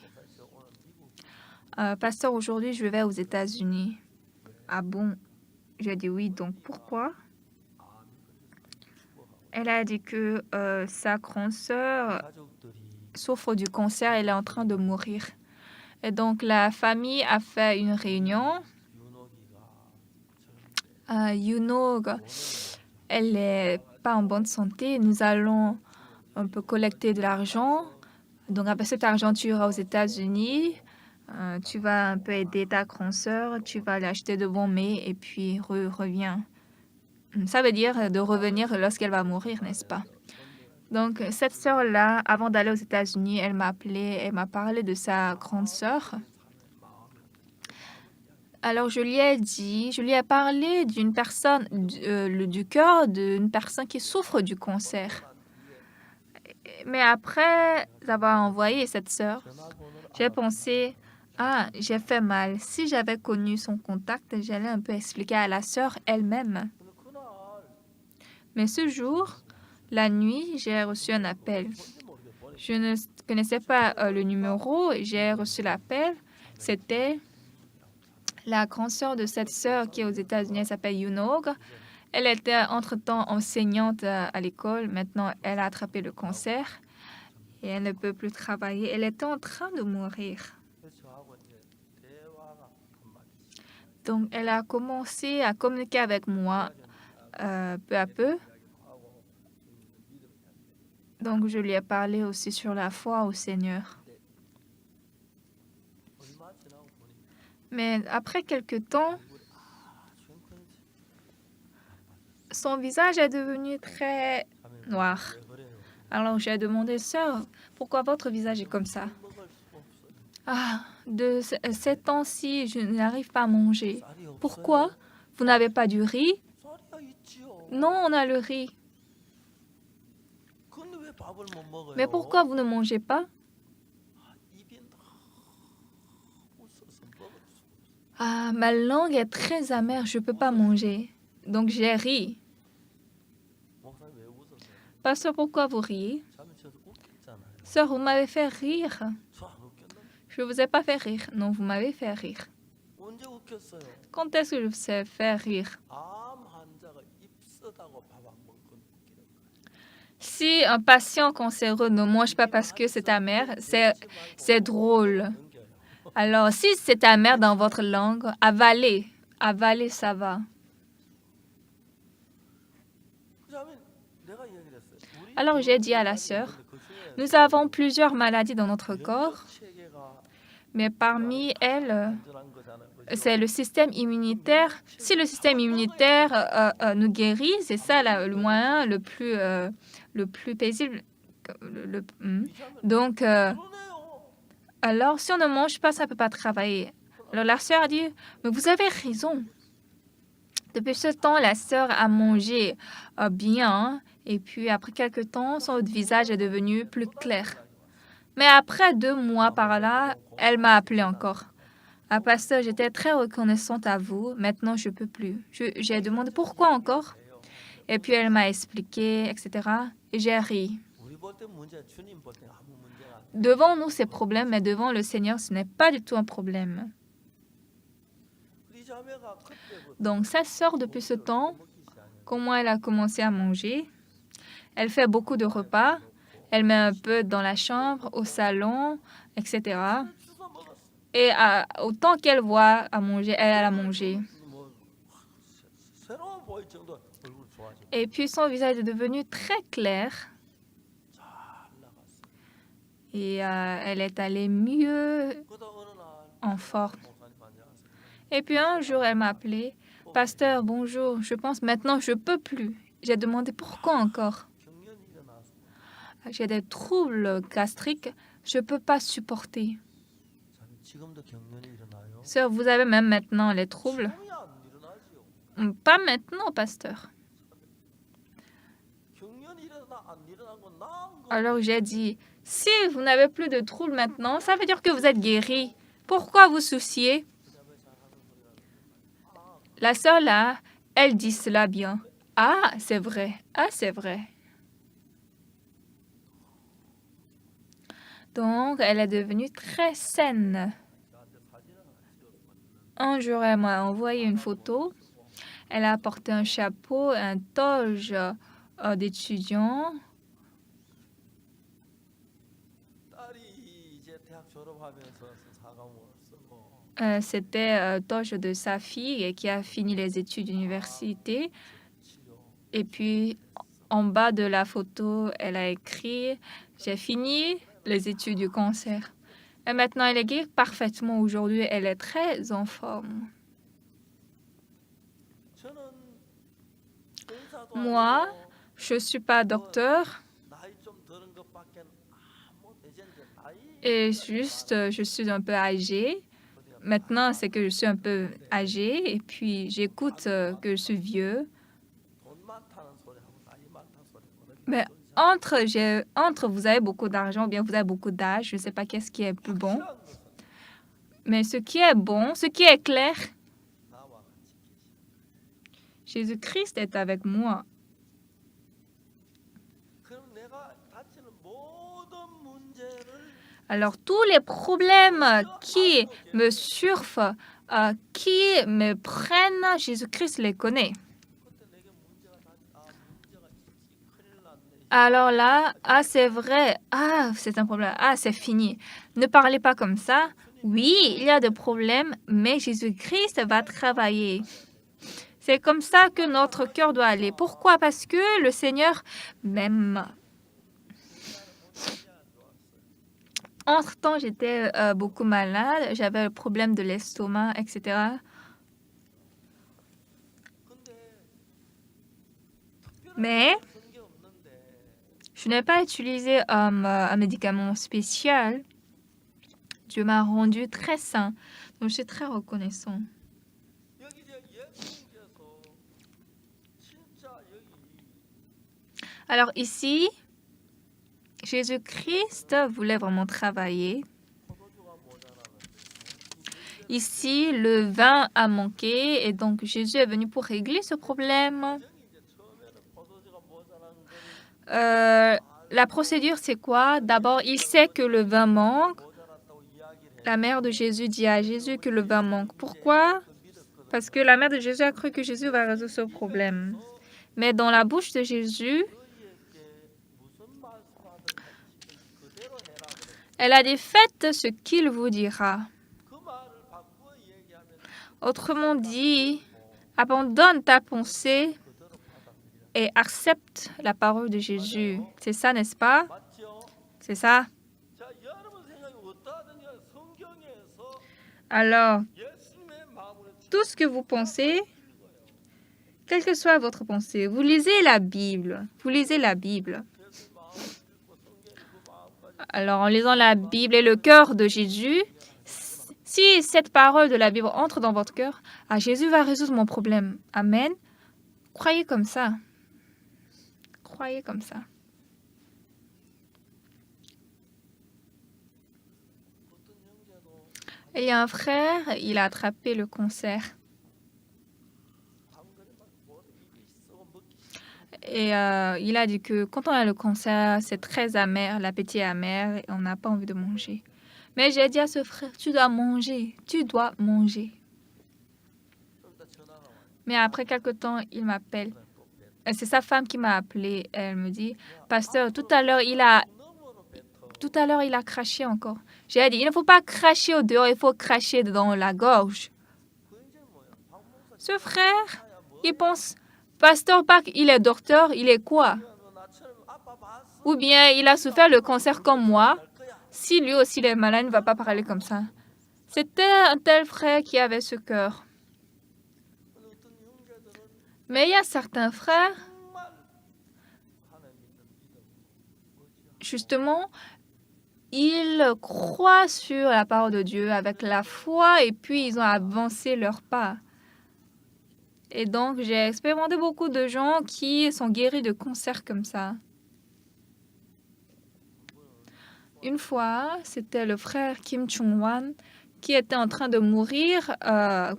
Pasteur, aujourd'hui, je vais aux États-Unis. Ah bon? J'ai dit oui, donc pourquoi? Elle a dit que sa grande sœur souffre du cancer, elle est en train de mourir. Et donc, la famille a fait une réunion. Yunog, elle n'est pas en bonne santé. Nous allons un peu collecter de l'argent. Donc, avec cet argent, tu iras aux États-Unis. Tu vas un peu aider ta grande sœur. Tu vas lui acheter de bons mets et puis reviens. Ça veut dire de revenir lorsqu'elle va mourir, n'est-ce pas? Donc, cette sœur-là, avant d'aller aux États-Unis, elle m'a appelée, elle m'a parlé de sa grande sœur. Alors, je lui ai parlé d'une personne, du cœur d'une personne qui souffre du cancer. Mais après avoir envoyé cette sœur, j'ai pensé, j'ai fait mal. Si j'avais connu son contact, j'allais un peu expliquer à la sœur elle-même. Mais ce jour, la nuit, j'ai reçu un appel. Je ne connaissais pas le numéro, j'ai reçu l'appel. C'était la grande sœur de cette sœur qui est aux États-Unis, elle s'appelle Yunog. Elle était entre-temps enseignante à l'école. Maintenant, elle a attrapé le cancer et elle ne peut plus travailler. Elle était en train de mourir. Donc, elle a commencé à communiquer avec moi peu à peu. Donc, je lui ai parlé aussi sur la foi au Seigneur. Mais après quelque temps, son visage est devenu très noir. Alors, j'ai demandé, sœur, pourquoi votre visage est comme ça? Ah, ces temps-ci, je n'arrive pas à manger. Pourquoi? Vous n'avez pas du riz? Non, on a le riz. Mais pourquoi vous ne mangez pas? Ah, ma langue est très amère, je ne peux pas manger. Donc j'ai ri. Pasteur, pourquoi vous riez? Sœur, vous m'avez fait rire. Je ne vous ai pas fait rire. Non, vous m'avez fait rire. Quand est-ce que je vous ai fait rire? Si un patient cancéreux ne mange pas parce que c'est amer, c'est drôle. Alors, si c'est amer dans votre langue, avalez. Avalez, ça va. Alors, j'ai dit à la sœur, nous avons plusieurs maladies dans notre corps, mais parmi elles, c'est le système immunitaire. Si le système immunitaire nous guérit, c'est ça le moyen le plus paisible. Donc, alors, si on ne mange pas, ça ne peut pas travailler. Alors, la sœur a dit, mais vous avez raison. Depuis ce temps, la sœur a mangé bien, et puis après quelques temps, son visage est devenu plus clair. Mais après 2 mois par là, elle m'a appelé encore. Ah, pasteur, j'étais très reconnaissante à vous. Maintenant, je ne peux plus. J'ai demandé pourquoi encore. Et puis, elle m'a expliqué, etc. Et j'ai ri. Devant nous, c'est problème, mais devant le Seigneur, ce n'est pas du tout un problème. Donc, sa sœur, depuis ce temps, comment elle a commencé à manger? Elle fait beaucoup de repas. Elle met un peu dans la chambre, au salon, etc. Et autant qu'elle voit à manger, elle a mangé. Et puis son visage est devenu très clair. Et elle est allée mieux en forme. Et puis un jour, elle m'a appelé. Pasteur, bonjour, je pense maintenant je ne peux plus. J'ai demandé pourquoi encore. J'ai des troubles gastriques, je ne peux pas supporter. Sœur, vous avez même maintenant les troubles? Pas maintenant, pasteur. Alors j'ai dit, si vous n'avez plus de troubles maintenant, ça veut dire que vous êtes guéri. Pourquoi vous souciez? La sœur là, elle dit cela bien. Ah, c'est vrai. Ah, c'est vrai. Donc, elle est devenue très saine. Un jour, elle m'a envoyé une photo. Elle a porté un chapeau, un toge d'étudiant. C'était toge de sa fille qui a fini les études d'université. Et puis, en bas de la photo, elle a écrit « J'ai fini les études du cancer ». Et maintenant, elle est guérie parfaitement. Aujourd'hui, elle est très en forme. Moi, je ne suis pas docteur. Et juste, je suis un peu âgée. Maintenant, c'est que je suis un peu âgée. Et puis, j'écoute que je suis vieux. Mais entre vous avez beaucoup d'argent ou bien vous avez beaucoup d'âge, je ne sais pas qu'est-ce qui est plus bon. Mais ce qui est bon, ce qui est clair, Jésus-Christ est avec moi. Alors, tous les problèmes qui me surfent, qui me prennent, Jésus-Christ les connaît. Alors là, ah, c'est vrai, ah, c'est un problème, ah, c'est fini. Ne parlez pas comme ça. Oui, il y a des problèmes, mais Jésus-Christ va travailler. C'est comme ça que notre cœur doit aller. Pourquoi? Parce que le Seigneur m'aime. Entre-temps, j'étais beaucoup malade, j'avais le problème de l'estomac, etc. Mais je n'ai pas utilisé un médicament spécial. Dieu m'a rendu très sain. Donc, je suis très reconnaissant. Alors ici, Jésus-Christ voulait vraiment travailler. Ici, le vin a manqué et donc Jésus est venu pour régler ce problème. La procédure, c'est quoi? D'abord, il sait que le vin manque. La mère de Jésus dit à Jésus que le vin manque. Pourquoi? Parce que la mère de Jésus a cru que Jésus va résoudre ce problème. Mais dans la bouche de Jésus, elle a dit, faites ce qu'il vous dira. Autrement dit, abandonne ta pensée et accepte la parole de Jésus. C'est ça, n'est-ce pas? C'est ça. Alors, tout ce que vous pensez, quelle que soit votre pensée, vous lisez la Bible. Vous lisez la Bible. Alors, en lisant la Bible et le cœur de Jésus, si cette parole de la Bible entre dans votre cœur, Jésus va résoudre mon problème. Amen. Croyez comme ça. Croyez comme ça. Il y a un frère, il a attrapé le cancer. Et il a dit que quand on a le cancer, c'est très amer, l'appétit est amer et on n'a pas envie de manger. Mais j'ai dit à ce frère, tu dois manger, tu dois manger. Mais après quelque temps, il m'appelle. C'est sa femme qui m'a appelé. Elle me dit, pasteur, tout à l'heure, il a craché encore. J'ai dit, il ne faut pas cracher au dehors, il faut cracher dans la gorge. Ce frère, il pense, pasteur Park, il est docteur, il est quoi? Ou bien il a souffert le cancer comme moi. Si lui aussi il est malade, il ne va pas parler comme ça. C'était un tel frère qui avait ce cœur. Mais il y a certains frères, justement, ils croient sur la parole de Dieu avec la foi et puis ils ont avancé leur pas. Et donc, j'ai expérimenté beaucoup de gens qui sont guéris de cancer comme ça. Une fois, c'était le frère Kim Chung-wan qui était en train de mourir à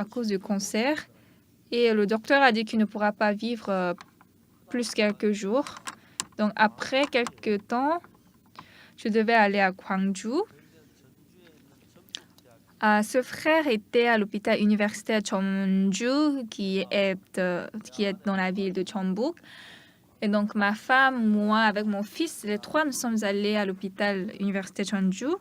cause du cancer. Et le docteur a dit qu'il ne pourra pas vivre plus quelques jours. Donc, après quelques temps, je devais aller à Gwangju. Ce frère était à l'hôpital universitaire Jeonju, qui est dans la ville de Jeonbuk. Et donc, ma femme, moi, avec mon fils, les trois, nous sommes allés à l'hôpital universitaire Jeonju.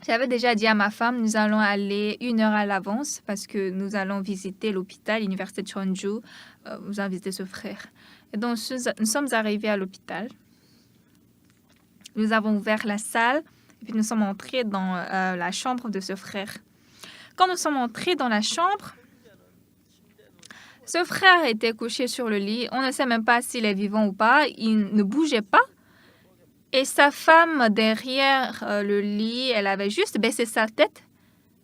J'avais déjà dit à ma femme, nous allons aller 1 heure à l'avance parce que nous allons visiter l'hôpital universitaire Jeonju. Nous allons visiter ce frère. Et donc, nous sommes arrivés à l'hôpital. Nous avons ouvert la salle et puis nous sommes entrés dans la chambre de ce frère. Quand nous sommes entrés dans la chambre, ce frère était couché sur le lit. On ne sait même pas s'il est vivant ou pas. Il ne bougeait pas. Et sa femme, derrière le lit, elle avait juste baissé sa tête.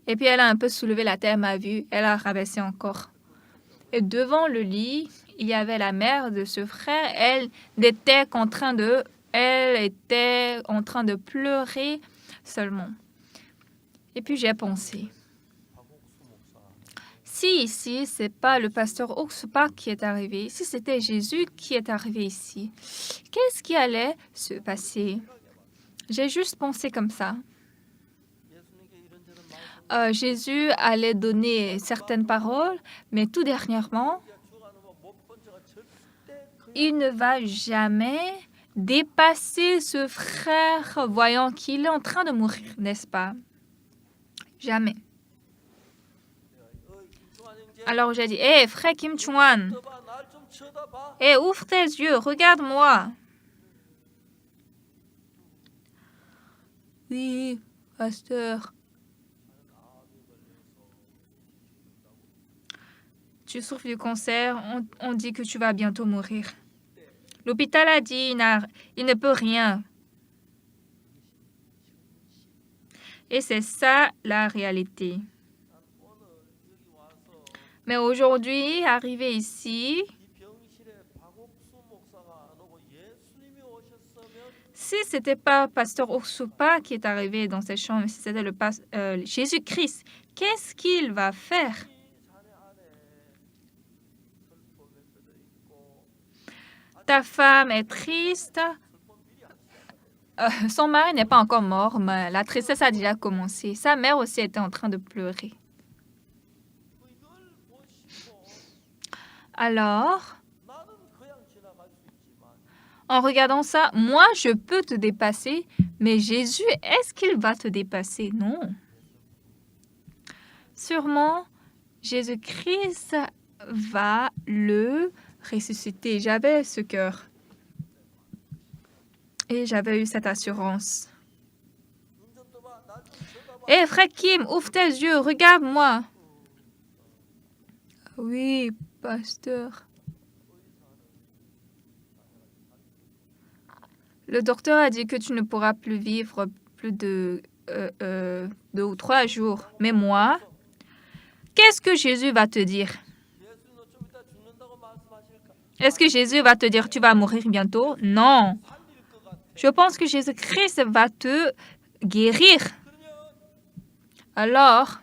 Et puis, elle a un peu soulevé la tête, elle m'a vu. Elle a rabaissé encore. Et devant le lit, il y avait la mère de ce frère. Elle était en train de pleurer seulement. Et puis, j'ai pensé, si ici, ce n'est pas le pasteur Oxupak qui est arrivé, si c'était Jésus qui est arrivé ici, qu'est-ce qui allait se passer? J'ai juste pensé comme ça. Jésus allait donner certaines paroles, mais tout dernièrement, il ne va jamais dépasser ce frère voyant qu'il est en train de mourir, n'est-ce pas? Jamais. Alors j'ai dit, hé, frère Kim Chung-wan, ouvre tes yeux, regarde-moi. Oui, pasteur. Tu souffres du cancer, on dit que tu vas bientôt mourir. L'hôpital a dit, il ne peut rien. Et c'est ça la réalité. Mais aujourd'hui, arrivé ici, si ce n'était pas Pasteur Ursupa qui est arrivé dans cette chambre, si c'était Jésus-Christ, qu'est-ce qu'il va faire? Ta femme est triste. Son mari n'est pas encore mort, mais la tristesse a déjà commencé. Sa mère aussi était en train de pleurer. Alors, en regardant ça, moi, je peux te dépasser, mais Jésus, est-ce qu'il va te dépasser? Non. Sûrement, Jésus-Christ va le ressusciter. J'avais ce cœur. Et j'avais eu cette assurance. Hé, frère Kim, ouvre tes yeux, regarde-moi. Oui, pasteur. Le docteur a dit que tu ne pourras plus vivre plus de 2 ou 3 jours. Mais moi, qu'est-ce que Jésus va te dire? Est-ce que Jésus va te dire tu vas mourir bientôt? Non. Je pense que Jésus-Christ va te guérir. Alors,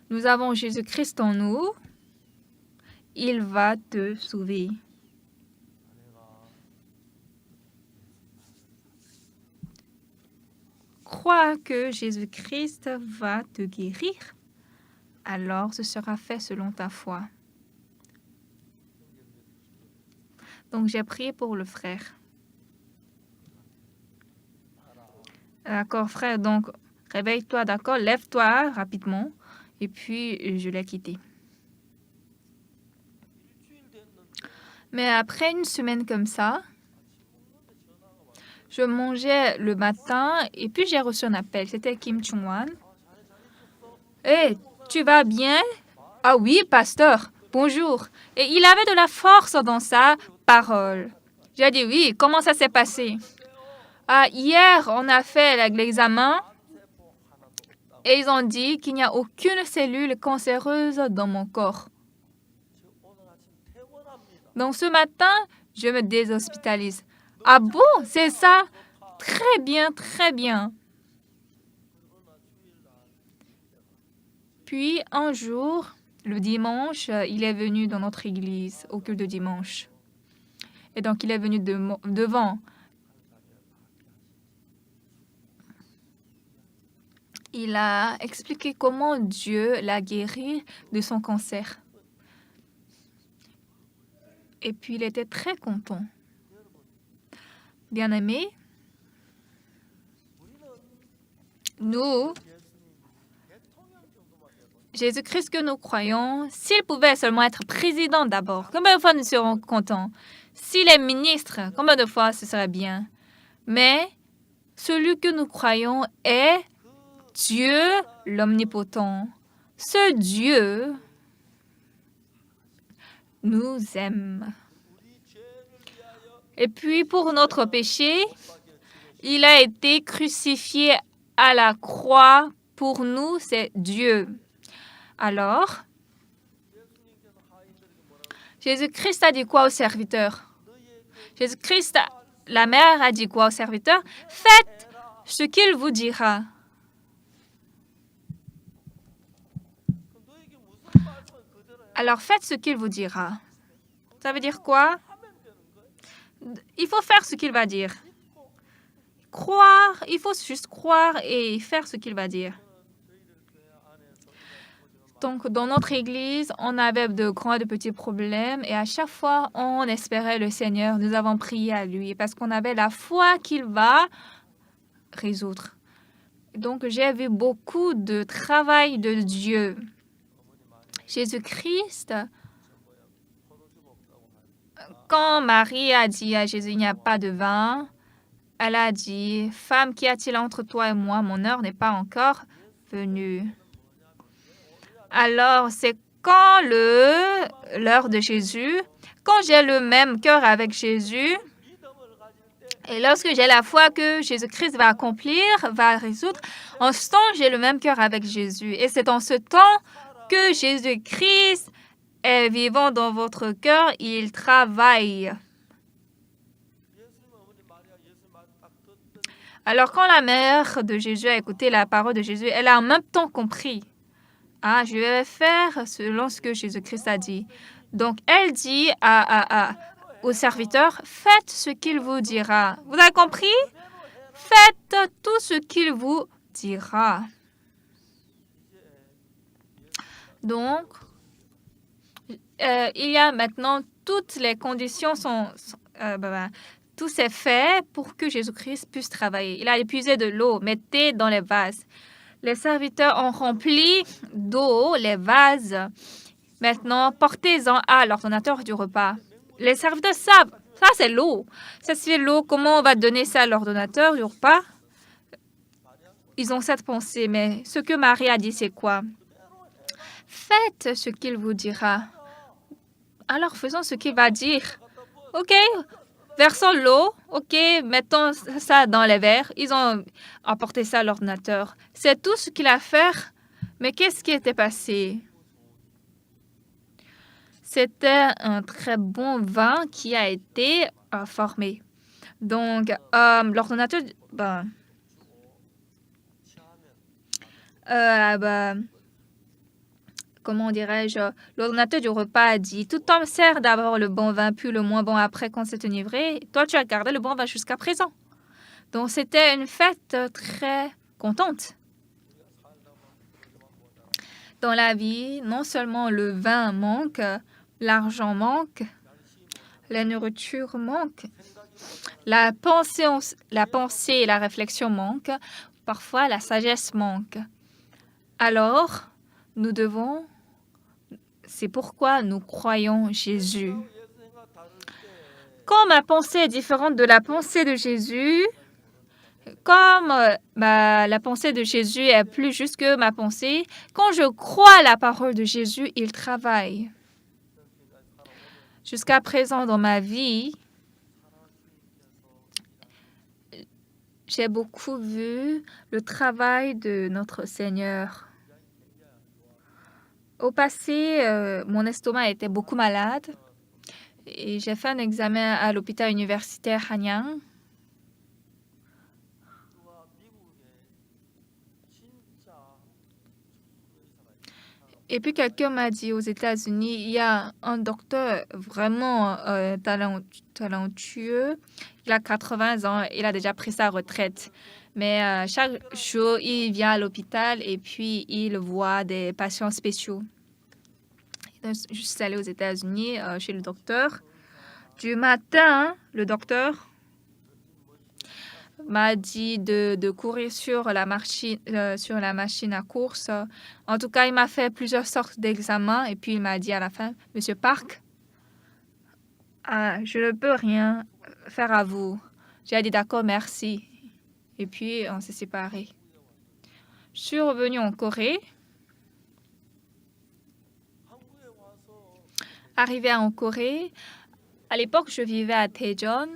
nous avons Jésus-Christ en nous. Il va te sauver. Crois que Jésus-Christ va te guérir. Alors, ce sera fait selon ta foi. Donc, j'ai prié pour le frère. D'accord, frère. Donc, réveille-toi, d'accord? Lève-toi rapidement. Et puis, je l'ai quitté. Mais après une semaine comme ça, je mangeais le matin et puis j'ai reçu un appel. C'était Kim Chung-wan. Hé, tu vas bien? Ah oui, pasteur. Bonjour. Et il avait de la force dans sa parole. J'ai dit oui, comment ça s'est passé? Hier, on a fait l'examen et ils ont dit qu'il n'y a aucune cellule cancéreuse dans mon corps. Donc ce matin, je me déshospitalise. Ah bon, c'est ça? Très bien, très bien. Puis un jour, le dimanche, il est venu dans notre église au culte de dimanche. Et donc il est venu devant. Il a expliqué comment Dieu l'a guéri de son cancer. Et puis il était très content. Bien-aimés, nous, Jésus-Christ que nous croyons, s'il pouvait seulement être président d'abord, combien de fois nous serons contents? S'il est ministre, combien de fois ce serait bien? Mais celui que nous croyons est Dieu l'omnipotent. Ce Dieu nous aime. Et puis pour notre péché, il a été crucifié à la croix. Pour nous, c'est Dieu. Alors, Jésus-Christ a dit quoi au serviteur? Jésus-Christ, la mère a dit quoi au serviteur? Faites ce qu'il vous dira. Alors faites ce qu'il vous dira. Ça veut dire quoi? Il faut faire ce qu'il va dire. Croire, il faut juste croire et faire ce qu'il va dire. Donc, dans notre église, on avait de grands et de petits problèmes et à chaque fois, on espérait le Seigneur. Nous avons prié à lui parce qu'on avait la foi qu'il va résoudre. Donc, j'ai vu beaucoup de travail de Dieu. Jésus-Christ, quand Marie a dit à Jésus, il n'y a pas de vin, elle a dit, « Femme, qu'y a-t-il entre toi et moi? Mon heure n'est pas encore venue. » Alors, c'est quand l'heure de Jésus, quand j'ai le même cœur avec Jésus, Et lorsque j'ai la foi que Jésus-Christ va accomplir, va résoudre, en ce temps, j'ai le même cœur avec Jésus. Et c'est en ce temps que Jésus-Christ est vivant dans votre cœur, il travaille. Alors, quand la mère de Jésus a écouté la parole de Jésus, elle a en même temps compris. Ah, je vais faire selon ce que Jésus-Christ a dit. Donc, elle dit au serviteur, faites ce qu'il vous dira. Vous avez compris? Faites tout ce qu'il vous dira. Donc, il y a maintenant toutes les conditions tout s'est fait pour que Jésus-Christ puisse travailler. Il a épuisé de l'eau, mettez dans les vases. Les serviteurs ont rempli d'eau les vases. Maintenant, portez-en à l'ordonnateur du repas. Les serviteurs savent, ça c'est l'eau. Ça c'est l'eau, comment on va donner ça à l'ordonnateur du repas? Ils ont cette pensée, mais ce que Marie a dit, c'est quoi? Faites ce qu'il vous dira. Alors faisons ce qu'il va dire. OK, versons l'eau. OK, mettons ça dans les verres. Ils ont apporté ça à l'ordinateur. C'est tout ce qu'il a fait. Mais qu'est-ce qui était passé? C'était un très bon vin qui a été formé. Donc, l'ordonnateur... comment dirais-je, l'ordonnateur du repas a dit, tout homme sert d'abord le bon vin, puis le moins bon après qu'on s'est enivré. Toi, tu as gardé le bon vin jusqu'à présent. Donc, c'était une fête très contente. Dans la vie, non seulement le vin manque, l'argent manque, la nourriture manque, la pensée et la réflexion manquent, parfois la sagesse manque. Alors, nous devons... C'est pourquoi nous croyons Jésus. Quand ma pensée est différente de la pensée de Jésus, comme la pensée de Jésus est plus juste que ma pensée, quand je crois à la parole de Jésus, il travaille. Jusqu'à présent dans ma vie, j'ai beaucoup vu le travail de notre Seigneur. Au passé, mon estomac était beaucoup malade et j'ai fait un examen à l'hôpital universitaire Hanyang. Et puis quelqu'un m'a dit aux États-Unis, il y a un docteur vraiment talentueux. Il a 80 ans, il a déjà pris sa retraite. Mais chaque jour, il vient à l'hôpital et puis il voit des patients spéciaux. Je suis allée aux États-Unis chez le docteur. Du matin, le docteur m'a dit de courir sur la machine à course. En tout cas, il m'a fait plusieurs sortes d'examens et puis il m'a dit à la fin, Monsieur Park, je ne peux rien faire à vous. J'ai dit d'accord, merci. Et puis, on s'est séparés. Je suis revenue en Corée. Arrivée en Corée, à l'époque, je vivais à Daejeon.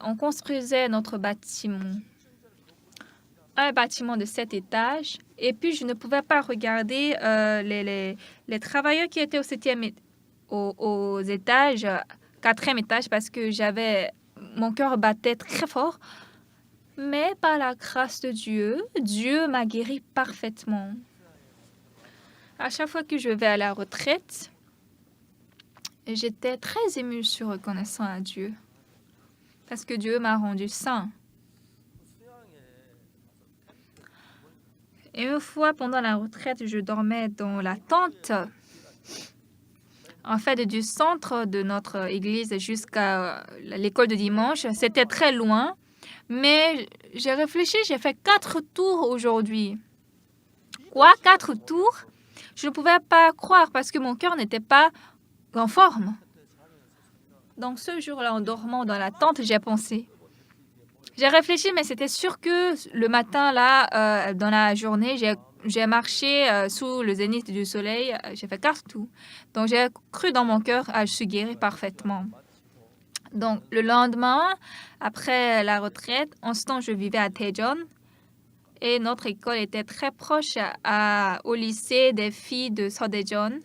On construisait notre bâtiment, un bâtiment de 7 étages. Et puis, je ne pouvais pas regarder les travailleurs qui étaient aux étages, 4e étage, parce que mon cœur battait très fort. Mais par la grâce de Dieu, Dieu m'a guéri parfaitement. À chaque fois que je vais à la retraite, j'étais très émue, je suis reconnaissant à Dieu. Parce que Dieu m'a rendu saint. Et une fois, pendant la retraite, je dormais dans la tente. En fait, du centre de notre église jusqu'à l'école de dimanche, c'était très loin. Mais j'ai réfléchi, j'ai fait 4 tours aujourd'hui. Quoi? 4 tours? Je ne pouvais pas croire parce que mon cœur n'était pas en forme. Donc, ce jour-là, en dormant dans la tente, j'ai pensé. J'ai réfléchi, mais c'était sûr que le matin, là, dans la journée, j'ai marché sous le zénith du soleil. J'ai fait 4 tours. Donc, j'ai cru dans mon cœur, je suis guérie parfaitement. Donc, le lendemain, après la retraite, en ce temps, je vivais à Daejeon et notre école était très proche au lycée des filles de Daejeon.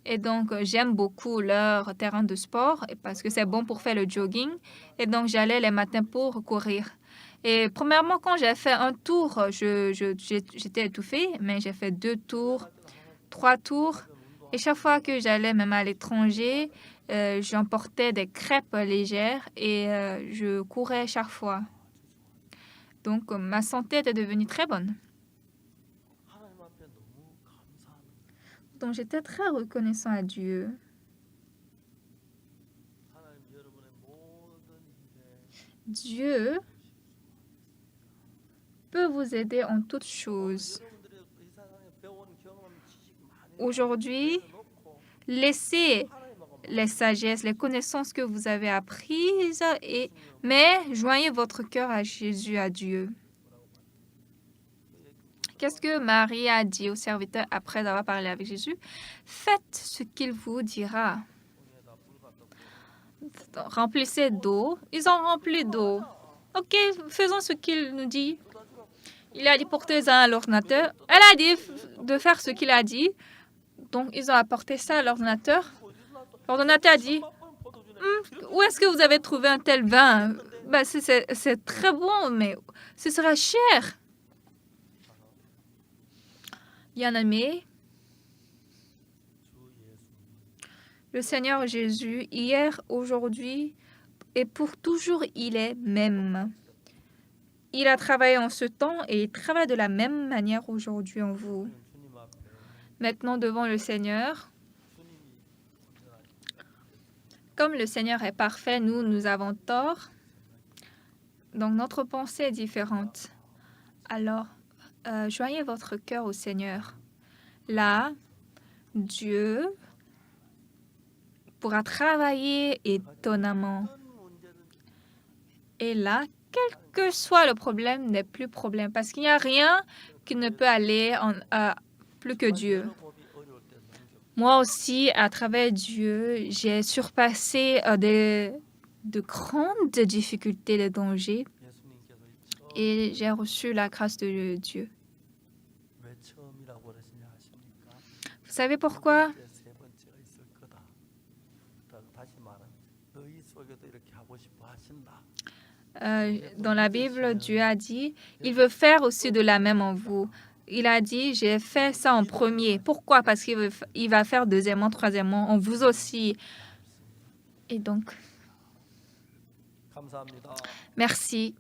Et donc, j'aime beaucoup leur terrain de sport parce que c'est bon pour faire le jogging. Et donc, j'allais les matins pour courir. Et premièrement, quand j'ai fait un tour, j'étais étouffée, mais j'ai fait 2 tours, 3 tours. Et chaque fois que j'allais, même à l'étranger, j'emportais des crêpes légères et je courais chaque fois. Donc, ma santé était devenue très bonne. Donc, j'étais très reconnaissant à Dieu. Dieu peut vous aider en toutes choses. Aujourd'hui, laissez les sagesses, les connaissances que vous avez apprises, mais joignez votre cœur à Jésus, à Dieu. Qu'est-ce que Marie a dit aux serviteurs après avoir parlé avec Jésus? Faites ce qu'il vous dira. Remplissez d'eau. Ils ont rempli d'eau. OK, faisons ce qu'il nous dit. Il a dit portez-en à l'ordinateur. Elle a dit de faire ce qu'il a dit. Donc, ils ont apporté ça à l'ordinateur. L'ordinateur a dit où est-ce que vous avez trouvé un tel vin? C'est très bon, mais ce sera cher. Bien-aimé, le Seigneur Jésus, hier, aujourd'hui et pour toujours, il est même. Il a travaillé en ce temps et il travaille de la même manière aujourd'hui en vous. Maintenant, devant le Seigneur, comme le Seigneur est parfait, nous avons tort. Donc, notre pensée est différente. Alors, joignez votre cœur au Seigneur. Là, Dieu pourra travailler étonnamment. Et là, quel que soit le problème, n'est plus problème. Parce qu'il n'y a rien qui ne peut aller plus que Dieu. Moi aussi, à travers Dieu, j'ai surpassé de grandes difficultés, de dangers. Et j'ai reçu la grâce de Dieu. Vous savez pourquoi? Dans la Bible, Dieu a dit, il veut faire aussi de la même en vous. Il a dit, j'ai fait ça en premier. Pourquoi? Parce qu'il va faire deuxièmement, troisièmement, en vous aussi. Et donc, merci.